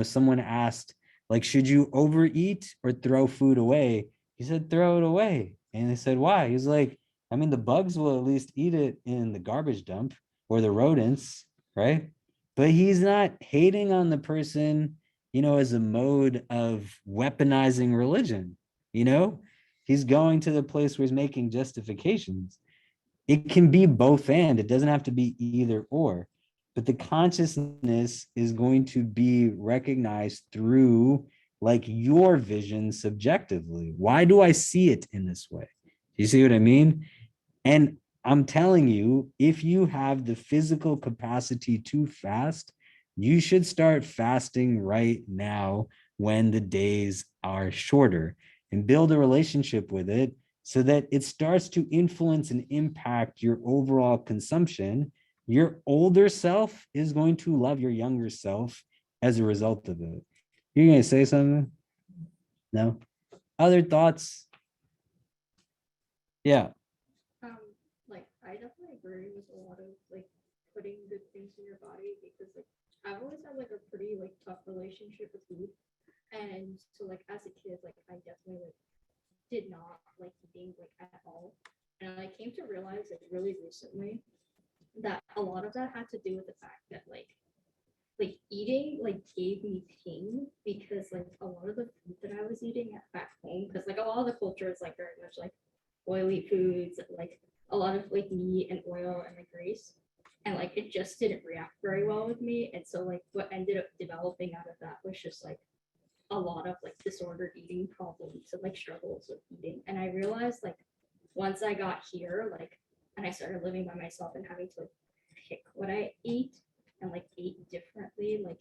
someone asked, like, should you overeat or throw food away? He said, throw it away. And they said, why? He's like, I mean, the bugs will at least eat it in the garbage dump or the rodents, right? But he's not hating on the person, as a mode of weaponizing religion, you know? He's going to the place where he's making justifications. It can be both and, it doesn't have to be either or, but the consciousness is going to be recognized through like your vision subjectively. Why do I see it in this way? You see what I mean? And I'm telling you, if you have the physical capacity to fast, you should start fasting right now when the days are shorter and build a relationship with it so that it starts to influence and impact your overall consumption. Your older self is going to love your younger self as a result of it. You're going to say something? No? Other thoughts? Yeah. Like I definitely agree with a lot of like putting good things in your body because like I've always had like a pretty like tough relationship with food. And so like as a kid, like I definitely like did not like eating like at all. And I came to realize like really recently that a lot of that had to do with the fact that like eating like gave me pain because like a lot of the food that I was eating at back home, because like a lot of the culture is like very much like oily foods, like a lot of like meat and oil and like grease. And like it just didn't react very well with me. And so like what ended up developing out of that was just like a lot of like disordered eating problems and like struggles with eating. And I realized like once I got here, like and I started living by myself and having to like pick what I ate and like ate differently, like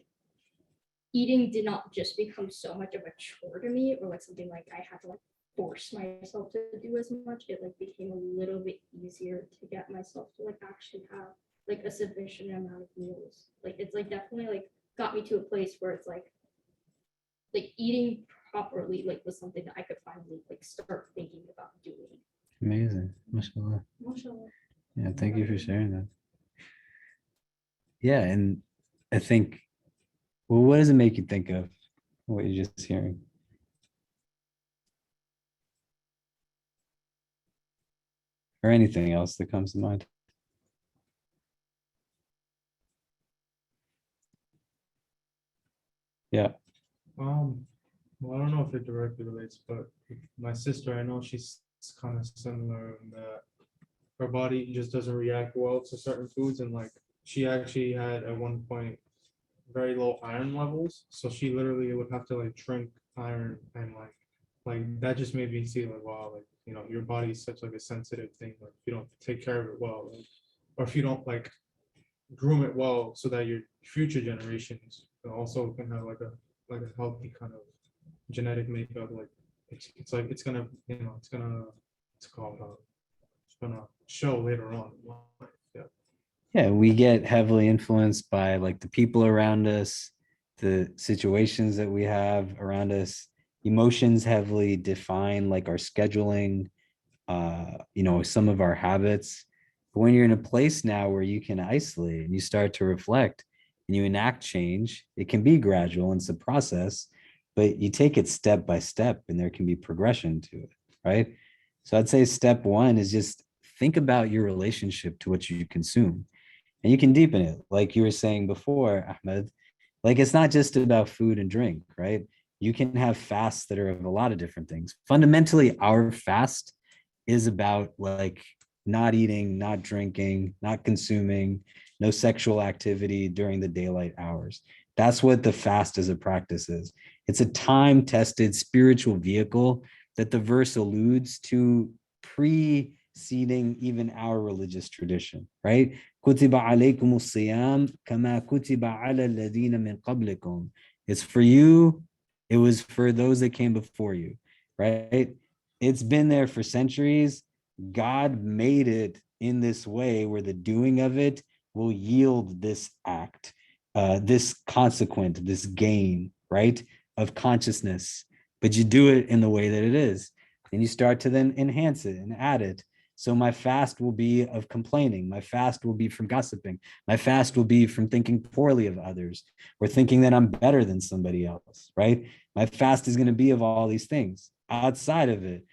eating did not just become so much of a chore to me or like something like I had to like force myself to do as much. It like became a little bit easier to get myself to like actually have like a sufficient amount of meals. Like it's like definitely like got me to a place where it's like eating properly like was something that I could finally like start thinking about doing. Amazing. Mashallah. Mashallah. Yeah, thank you for sharing that. Yeah, and I think, well, what does it make you think of what you're just hearing? Or anything else that comes to mind? Yeah. Well, I don't know if it directly relates, but my sister, I know she's kind of similar in that her body just doesn't react well to certain foods, and like she actually had at one point very low iron levels, so she literally would have to like drink iron, and like that just made me see like wow, like your body is such like a sensitive thing. Like if you don't take care of it well, like, or if you don't like groom it well, so that your future generations also can have like a healthy kind of genetic makeup. Like it's like it's gonna it's called it's gonna show later on in life. Yeah. Yeah, we get heavily influenced by like the people around us, the situations that we have around us. Emotions heavily define like our scheduling, some of our habits. But when you're in a place now where you can isolate and you start to reflect and you enact change, it can be gradual and it's a process, but you take it step by step and there can be progression to it, right? So I'd say step one is just think about your relationship to what you consume and you can deepen it. Like you were saying before, Ahmed, like it's not just about food and drink, right? You can have fasts that are of a lot of different things. Fundamentally, our fast is about like not eating, not drinking, not consuming, no sexual activity during the daylight hours. That's what the fast as a practice is. It's a time-tested spiritual vehicle that the verse alludes to preceding even our religious tradition, right? كتب عليكم الصيام كما كتب على الذين من قبلكم. It's for you. It was for those that came before you, right? It's been there for centuries. God made it in this way where the doing of it will yield this act, this consequent, this gain, right, of consciousness, but you do it in the way that it is. And you start to then enhance it and add it. So my fast will be of complaining. My fast will be from gossiping. My fast will be from thinking poorly of others or thinking that I'm better than somebody else, right? My fast is going to be of all these things. Outside of it,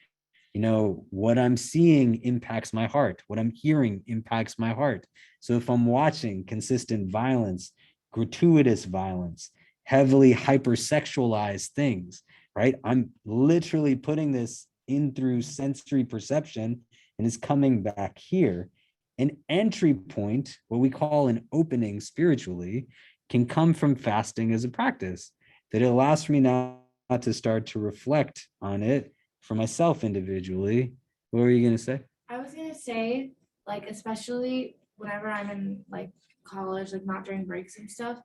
what I'm seeing impacts my heart. What I'm hearing impacts my heart. So if I'm watching consistent violence, gratuitous violence, heavily hypersexualized things, right? I'm literally putting this in through sensory perception and it's coming back here. An entry point, what we call an opening spiritually, can come from fasting as a practice, that it allows for me now to start to reflect on it for myself individually. What were you going to say? I was gonna say, like, especially whenever I'm in like college, like not during breaks and stuff,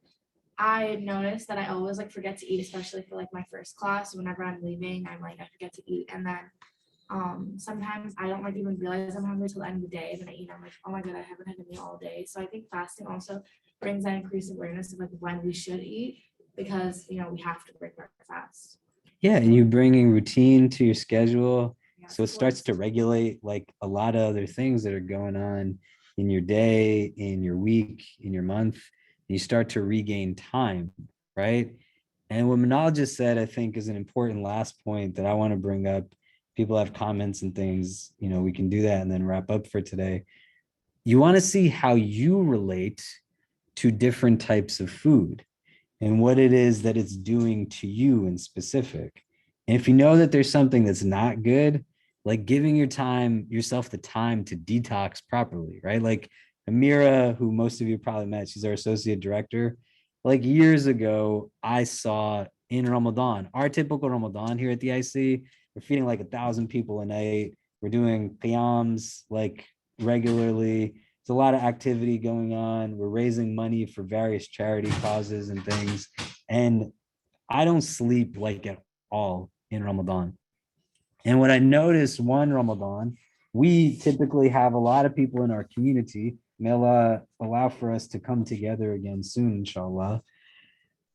I noticed that I always like forget to eat, especially for like my first class. Whenever I'm leaving, I'm like, I forget to eat. And then sometimes I don't like even realize I'm hungry till the end of the day. And then I eat, I'm like, oh my God, I haven't had a meal all day. So I think fasting also brings that increased awareness of like when we should eat, because we have to break our fast. Yeah, and you bringing routine to your schedule. Yeah, So it starts to regulate like a lot of other things that are going on in your day, in your week, in your month. You start to regain time, right? And what Manal just said, I think, is an important last point that I want to bring up. People have comments and things, we can do that and then wrap up for today. You want to see how you relate to different types of food and what it is that it's doing to you in specific. And if you know that there's something that's not good, like giving yourself the time to detox properly, right? Like Amira, who most of you probably met, she's our associate director. Like years ago, I saw in Ramadan, our typical Ramadan here at the IC, we're feeding like 1,000 people a night. We're doing qiyams like regularly. There's a lot of activity going on. We're raising money for various charity causes and things. And I don't sleep like at all in Ramadan. And what I noticed one Ramadan, we typically have a lot of people in our community. May Allah allow for us to come together again soon, inshallah.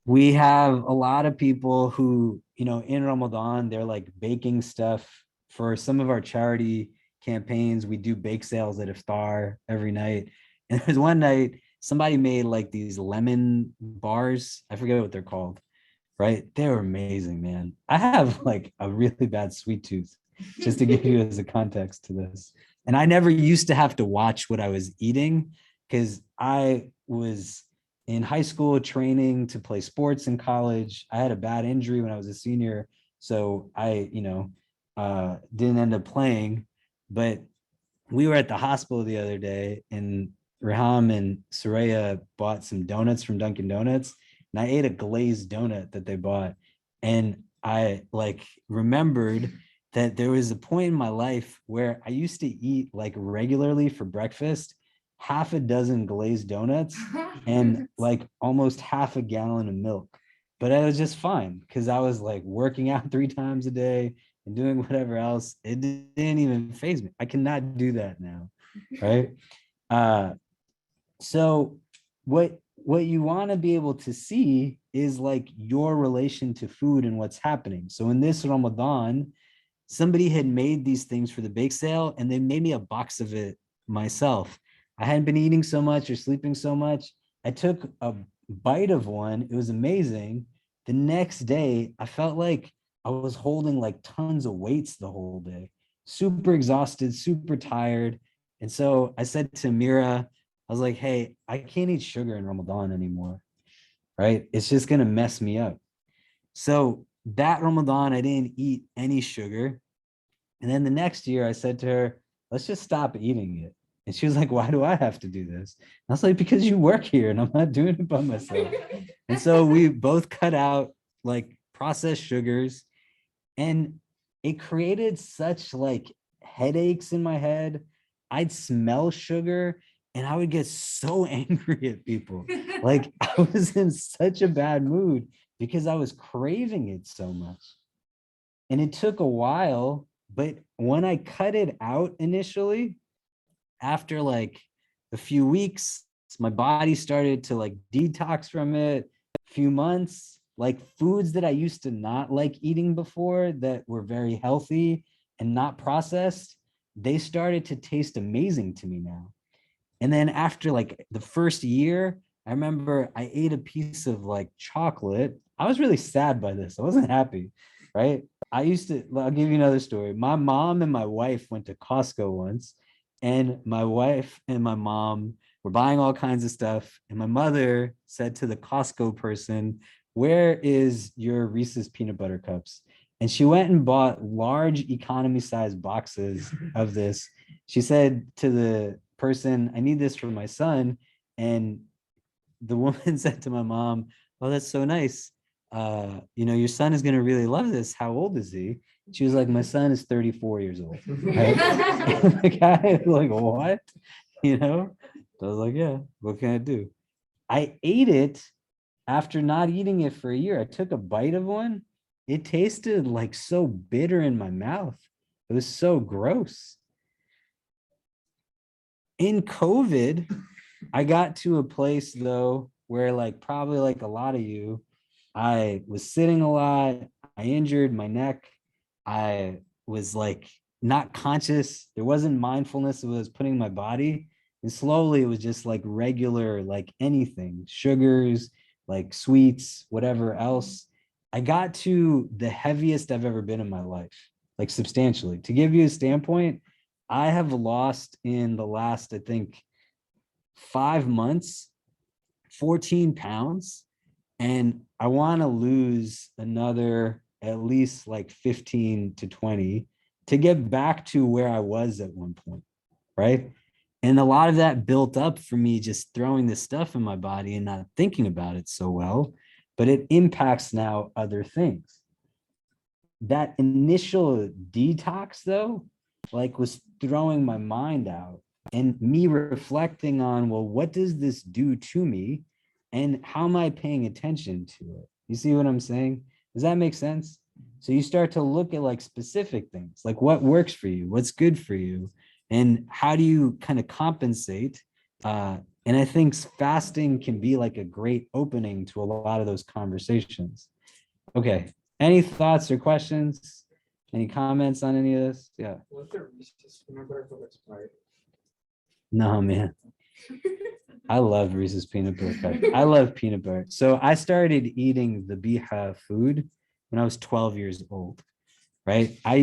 We have a lot of people who, in Ramadan, they're like baking stuff for some of our charity campaigns. We do bake sales at iftar every night. And there's one night somebody made like these lemon bars. I forget what they're called, right? They were amazing, man. I have like a really bad sweet tooth, just to give you as a context to this. And I never used to have to watch what I was eating because I was in high school training to play sports in college. I had a bad injury when I was a senior. So I, didn't end up playing, but we were at the hospital the other day and Raham and Soraya bought some donuts from Dunkin' Donuts and I ate a glazed donut that they bought. And I like remembered that there was a point in my life where I used to eat like regularly for breakfast, half a dozen glazed donuts and like almost half a gallon of milk. But I was just fine because I was like working out 3 times a day and doing whatever else. It didn't even faze me. I cannot do that now, right? So what you want to be able to see is like your relation to food and what's happening. So in this Ramadan, somebody had made these things for the bake sale and they made me a box of it myself. I hadn't been eating so much or sleeping so much. I took a bite of one. It was amazing. The next day, I felt like I was holding like tons of weights the whole day, super exhausted, super tired. And so I said to Mira, I was like, hey, I can't eat sugar in Ramadan anymore, right? It's just going to mess me up. So that Ramadan, I didn't eat any sugar. And then the next year I said to her, let's just stop eating it. And she was like, why do I have to do this? And I was like, because you work here and I'm not doing it by myself. And so we both cut out like processed sugars and it created such like headaches in my head. I'd smell sugar and I would get so angry at people. Like I was in such a bad mood because I was craving it so much. And it took a while, but when I cut it out initially, after like a few weeks, my body started to like detox from it. A few months, like foods that I used to not like eating before that were very healthy and not processed, they started to taste amazing to me now. And then after like the first year, I remember I ate a piece of like chocolate. I was really sad by this. I wasn't happy, right? I'll give you another story. My mom and my wife went to Costco once, and my wife and my mom were buying all kinds of stuff. And my mother said to the Costco person, "Where is your Reese's peanut butter cups?" And she went and bought large economy size boxes of this. She said to the person, "I need this for my son." And the woman said to my mom, "Oh, that's so nice. Your son is going to really love this. How old is he?" She was like, "My son is 34 years old." Right? And the guy was like, "What?" I was like, "Yeah, what can I do?" I ate it after not eating it for a year. I took a bite of one. It tasted like so bitter in my mouth. It was so gross. In COVID, I got to a place though where like probably like a lot of you, I was sitting a lot. I injured my neck. I was like not conscious. There wasn't mindfulness of what I was putting in my body. And slowly it was just like regular, like anything, sugars, like sweets, whatever else. I got to the heaviest I've ever been in my life, like substantially. To give you a standpoint, I have lost in the last, I think, 5 months, 14 pounds. And I want to lose another at least like 15 to 20 to get back to where I was at one point. Right. And a lot of that built up for me just throwing this stuff in my body and not thinking about it so well, but it impacts now other things. That initial detox, though, like was throwing my mind out and me reflecting on, well, what does this do to me? And how am I paying attention to it? You see what I'm saying? Does that make sense? So you start to look at like specific things, like what works for you, what's good for you, and how do you kind of compensate? And I think fasting can be like a great opening to a lot of those conversations. Okay. Any thoughts or questions? Any comments on any of this? Yeah. Was there Reese's peanut butter cup expired? No, man. I love Reese's peanut butter cup. I love peanut butter. So I started eating the biha food when I was 12 years old, right? I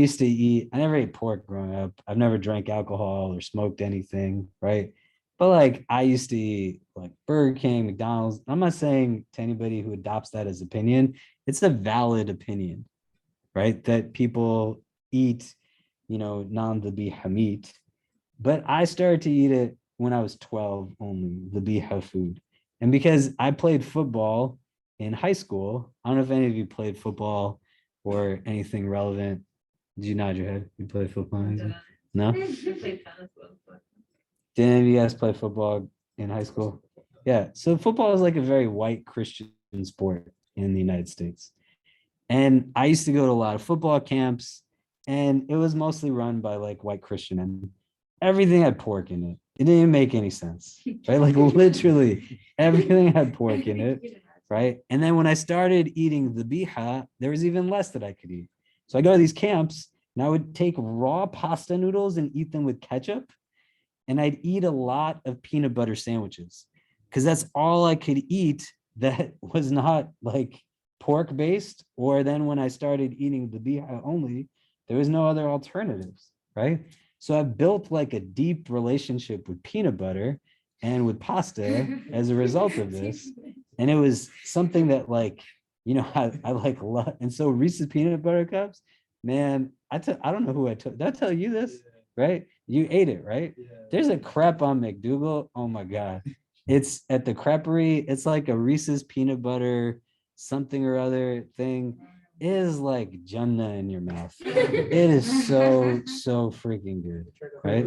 never ate pork growing up. I've never drank alcohol or smoked anything, right? But like I used to eat like Burger King, McDonald's. I'm not saying to anybody who adopts that as opinion, it's a valid opinion, right? That people eat, non-dhabiha meat. But I started to eat it when I was 12 only, the biha food. And because I played football in high school, I don't know if any of you played football or anything relevant. Did you nod your head? You played football? No? Did any of you guys play football in high school? Yeah. So football is like a very white Christian sport in the United States. And I used to go to a lot of football camps, and it was mostly run by like white Christian, and everything had pork in it. It didn't make any sense, right? Like literally everything had pork in it, right? And then when I started eating the biha, there was even less that I could eat. So I go to these camps, and I would take raw pasta noodles and eat them with ketchup, and I'd eat a lot of peanut butter sandwiches because that's all I could eat that was not like pork based. Or then when I started eating the biha only, there was no other alternatives, right? So I built like a deep relationship with peanut butter and with pasta as a result of this. And it was something that like, I like love. And so Reese's peanut butter cups, man, I don't know who I told. Did I tell you this? Right? You ate it, right? There's a crepe on McDougal. Oh my God. It's at the creperie. It's like a Reese's peanut butter something or other thing. It is like Jannah in your mouth. It is so freaking good, right?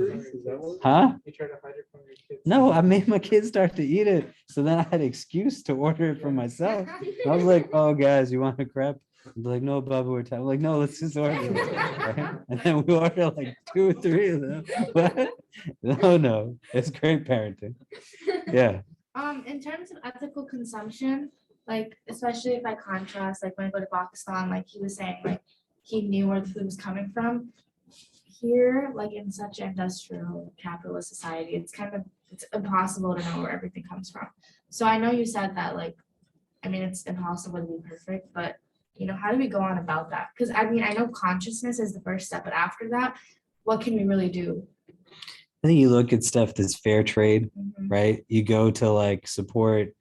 Huh? You try to hide it from your kids? No, I made my kids start to eat it. So then I had an excuse to order it for myself. I was like, "Oh, guys, you want a crepe?" I'm like, "No, Baba, we're tired." I'm like, "No, let's just order it." Right? And then we order like 2 or 3 of them. But no, it's great parenting. Yeah. In terms of ethical consumption, Like, especially if I contrast, like when I go to Pakistan, like he was saying, like he knew where the food was coming from. Here, like in such an industrial capitalist society, it's impossible to know where everything comes from. So I know you said that, like, I mean, it's impossible to be perfect, but how do we go on about that? Because I mean, I know consciousness is the first step, but after that, what can we really do? I think you look at stuff that's fair trade, Mhm. right? You go to like support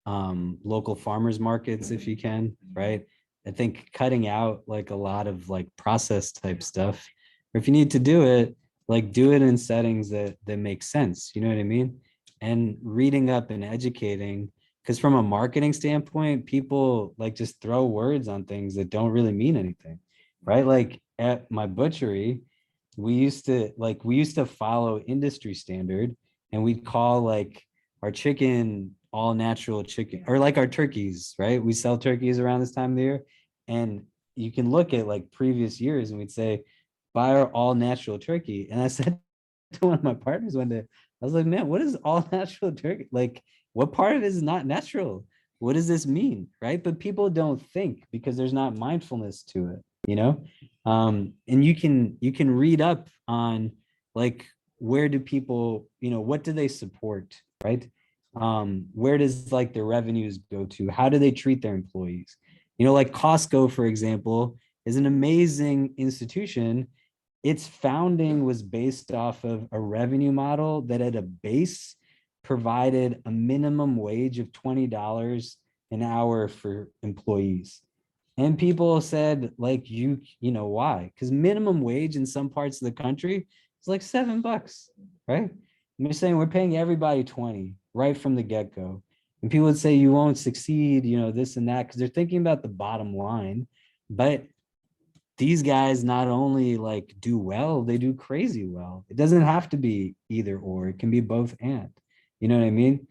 local farmers markets if you can, right? I think cutting out like a lot of like process type stuff, or if you need to do it, like do it in settings that make sense. You know what I mean? And reading up and educating, because from a marketing standpoint, people like just throw words on things that don't really mean anything, right? Like at my butchery, we used to follow industry standard, and we'd call like our chicken all natural chicken, or like our turkeys, right? We sell turkeys around this time of the year, and you can look at like previous years and we'd say buy our all natural turkey. And I said to one of my partners one day, I was like, man, what is all natural turkey? Like, what part of it is not natural? What does this mean? Right? But people don't think because there's not mindfulness to it, you know? And you can read up on like where do people, what do they support, right? Where does like their revenues go to? How do they treat their employees? Like Costco, for example, is an amazing institution. Its founding was based off of a revenue model that at a base provided a minimum wage of $20 an hour for employees. And people said, like, why? Because minimum wage in some parts of the country is like $7, right? And they're saying we're paying everybody 20 right from the get-go. And people would say you won't succeed, this and that, because they're thinking about the bottom line. But these guys not only like do well, they do crazy well. It doesn't have to be either or, it can be both and. You know what I mean?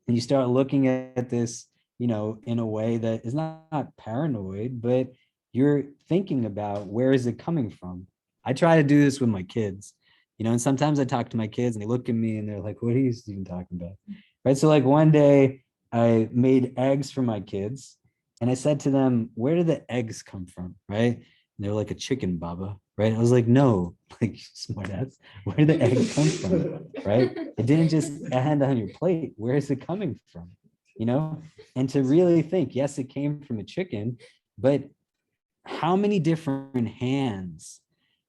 And you start looking at this, in a way that is not paranoid, but you're thinking about where is it coming from. I try to do this with my kids, and sometimes I talk to my kids and they look at me and they're like, what are you even talking about? Right. So like one day I made eggs for my kids and I said to them, where do the eggs come from? Right. And they're like, a chicken, Baba. Right. I was like, no, like smart ass, where did the egg come from? Right. It didn't just end on your plate. Where is it coming from? And to really think, yes, it came from a chicken, but how many different hands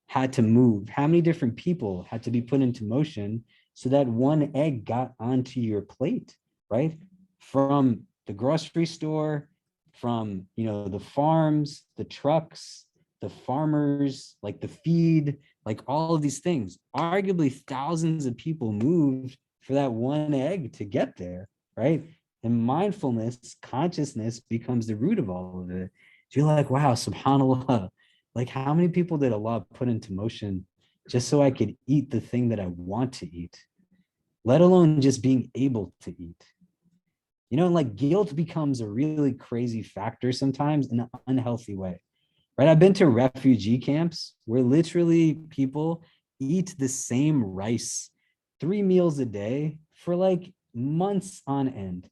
had to move? How many different people had to be put into motion so that one egg got onto your plate, right? From the grocery store, from the farms, the trucks, the farmers, like the feed, like all of these things. Arguably thousands of people moved for that one egg to get there, right? And mindfulness, consciousness becomes the root of all of it. So you're like, wow, subhanAllah, like how many people did Allah put into motion just so I could eat the thing that I want to eat, let alone just being able to eat. And like guilt becomes a really crazy factor sometimes in an unhealthy way, right? I've been to refugee camps where literally people eat the same rice 3 meals a day for like months on end.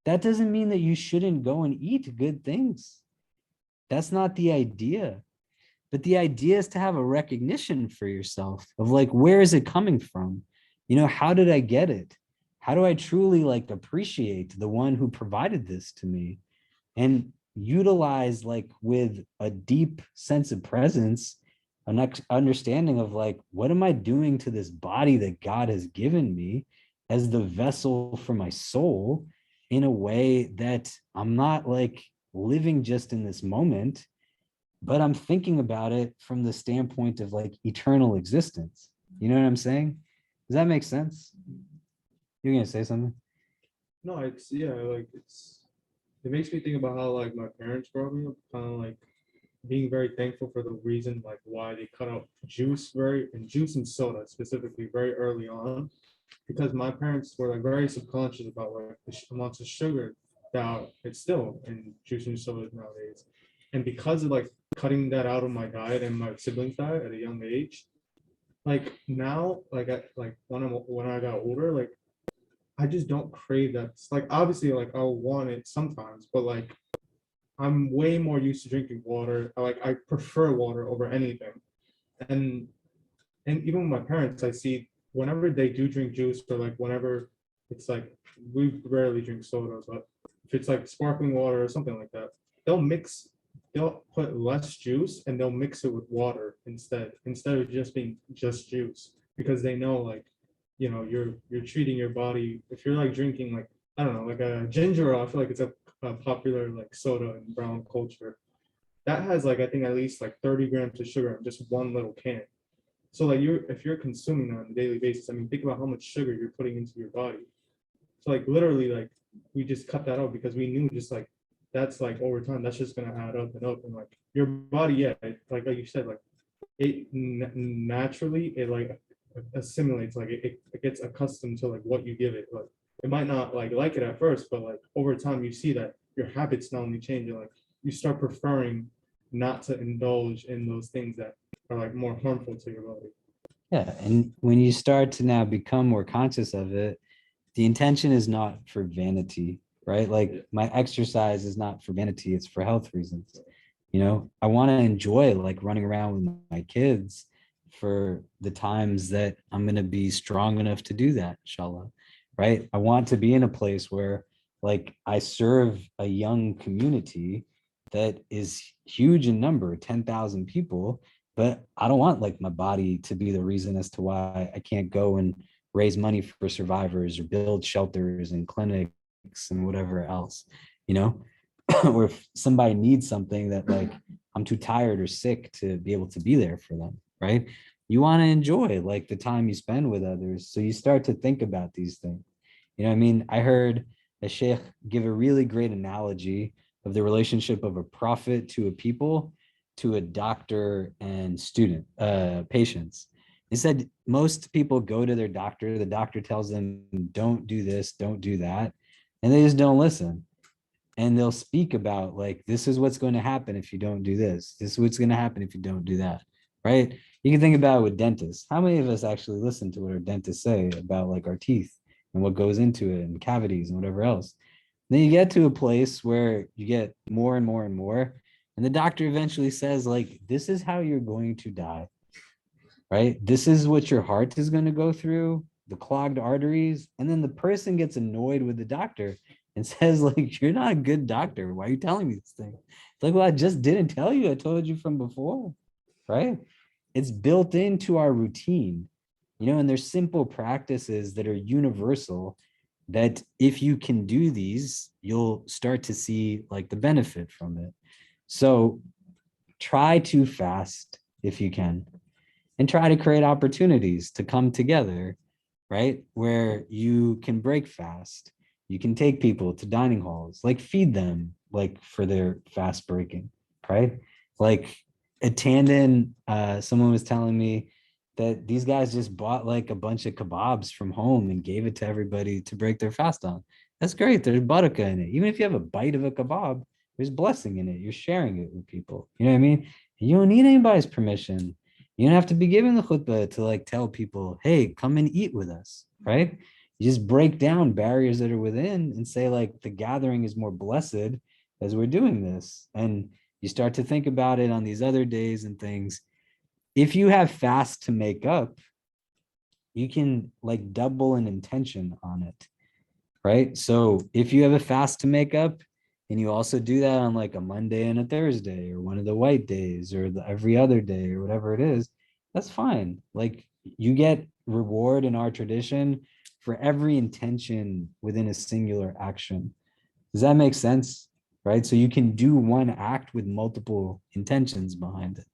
That doesn't mean that you shouldn't go and eat good things. That's not the idea. But the idea is to have a recognition for yourself of like, where is it coming from? How did I get it? How do I truly like appreciate the one who provided this to me? And utilize like with a deep sense of presence, an understanding of like, what am I doing to this body that God has given me as the vessel for my soul, in a way that I'm not like living just in this moment, but I'm thinking about it from the standpoint of like eternal existence. You know what I'm saying? Does that make sense? You're gonna say something? No, it's yeah, like it makes me think about how like my parents brought me up, kind of like being very thankful for the reason like why they cut out juice and soda specifically very early on, because my parents were like very subconscious about like the amounts of sugar that it's still in juice and soda nowadays, and because of like cutting that out of my diet and my siblings' diet at a young age, like now like when I got older, like I just don't crave that. It's like obviously like I'll want it sometimes, but like I'm way more used to drinking water. I prefer water over anything. And even with my parents, I see whenever they do drink juice or like whenever it's like we rarely drink soda, but if it's like sparkling water or something like that, they'll mix, they'll put less juice and they'll mix it with water instead of just being just juice because they know like you're treating your body if you're like drinking like I don't know like a ginger ale. I feel like it's a popular like soda in brown culture that has like I think at least like 30 grams of sugar in just one little can. So like if you're consuming that on a daily basis, I mean, think about how much sugar you're putting into your body. So like literally like we just cut that out because we knew just like that's like over time that's just gonna add up and up and like your body, yeah, like you said, like it naturally it like assimilates, like it gets accustomed to like what you give it. Like it might not like it at first, but like over time you see that your habits not only change, like you start preferring not to indulge in those things that are like more harmful to your body. Yeah. And when you start to now become more conscious of it, the intention is not for vanity, right? Like my exercise is not for vanity, it's for health reasons. I want to enjoy like running around with my kids for the times that I'm going to be strong enough to do that, inshallah, right? I want to be in a place where like I serve a young community that is huge in number, 10,000 people, but I don't want like my body to be the reason as to why I can't go and raise money for survivors or build shelters and clinics and whatever else, you know, or if somebody needs something that like I'm too tired or sick to be able to be there for them, right? You want to enjoy like the time you spend with others. So you start to think about these things. I mean, I heard a sheikh give a really great analogy of the relationship of a prophet to a people, to a doctor and student, patients. He said most people go to their doctor, the doctor tells them, don't do this, don't do that, and they just don't listen. And they'll speak about like, this is what's going to happen if you don't do this. This is what's going to happen if you don't do that, right? You can think about it with dentists. How many of us actually listen to what our dentists say about like our teeth and what goes into it and cavities and whatever else? Then you get to a place where you get more and more and more. And the doctor eventually says, like, this is how you're going to die, right? This is what your heart is going to go through, the clogged arteries. And then the person gets annoyed with the doctor and says, like, you're not a good doctor. Why are you telling me this thing? It's like, well, I just didn't tell you. I told you from before, right? It's built into our routine, and there's simple practices that are universal that if you can do these, you'll start to see like the benefit from it. So try to fast if you can, and try to create opportunities to come together, right? Where you can break fast. You can take people to dining halls, like feed them like for their fast breaking, right? Like at Tandon, someone was telling me that these guys just bought like a bunch of kebabs from home and gave it to everybody to break their fast on. That's great. There's barakah in it. Even if you have a bite of a kebab, there's blessing in it. You're sharing it with people. You know what I mean? You don't need anybody's permission. You don't have to be giving the khutbah to like tell people, hey, come and eat with us, right? You just break down barriers that are within and say like the gathering is more blessed as we're doing this. And you start to think about it on these other days and things. If you have fast to make up, you can like double an intention on it, right? So if you have a fast to make up and you also do that on like a Monday and a Thursday or one of the white days or every other day or whatever it is, that's fine. Like you get reward in our tradition for every intention within a singular action. Does that make sense? Right? So you can do one act with multiple intentions behind it.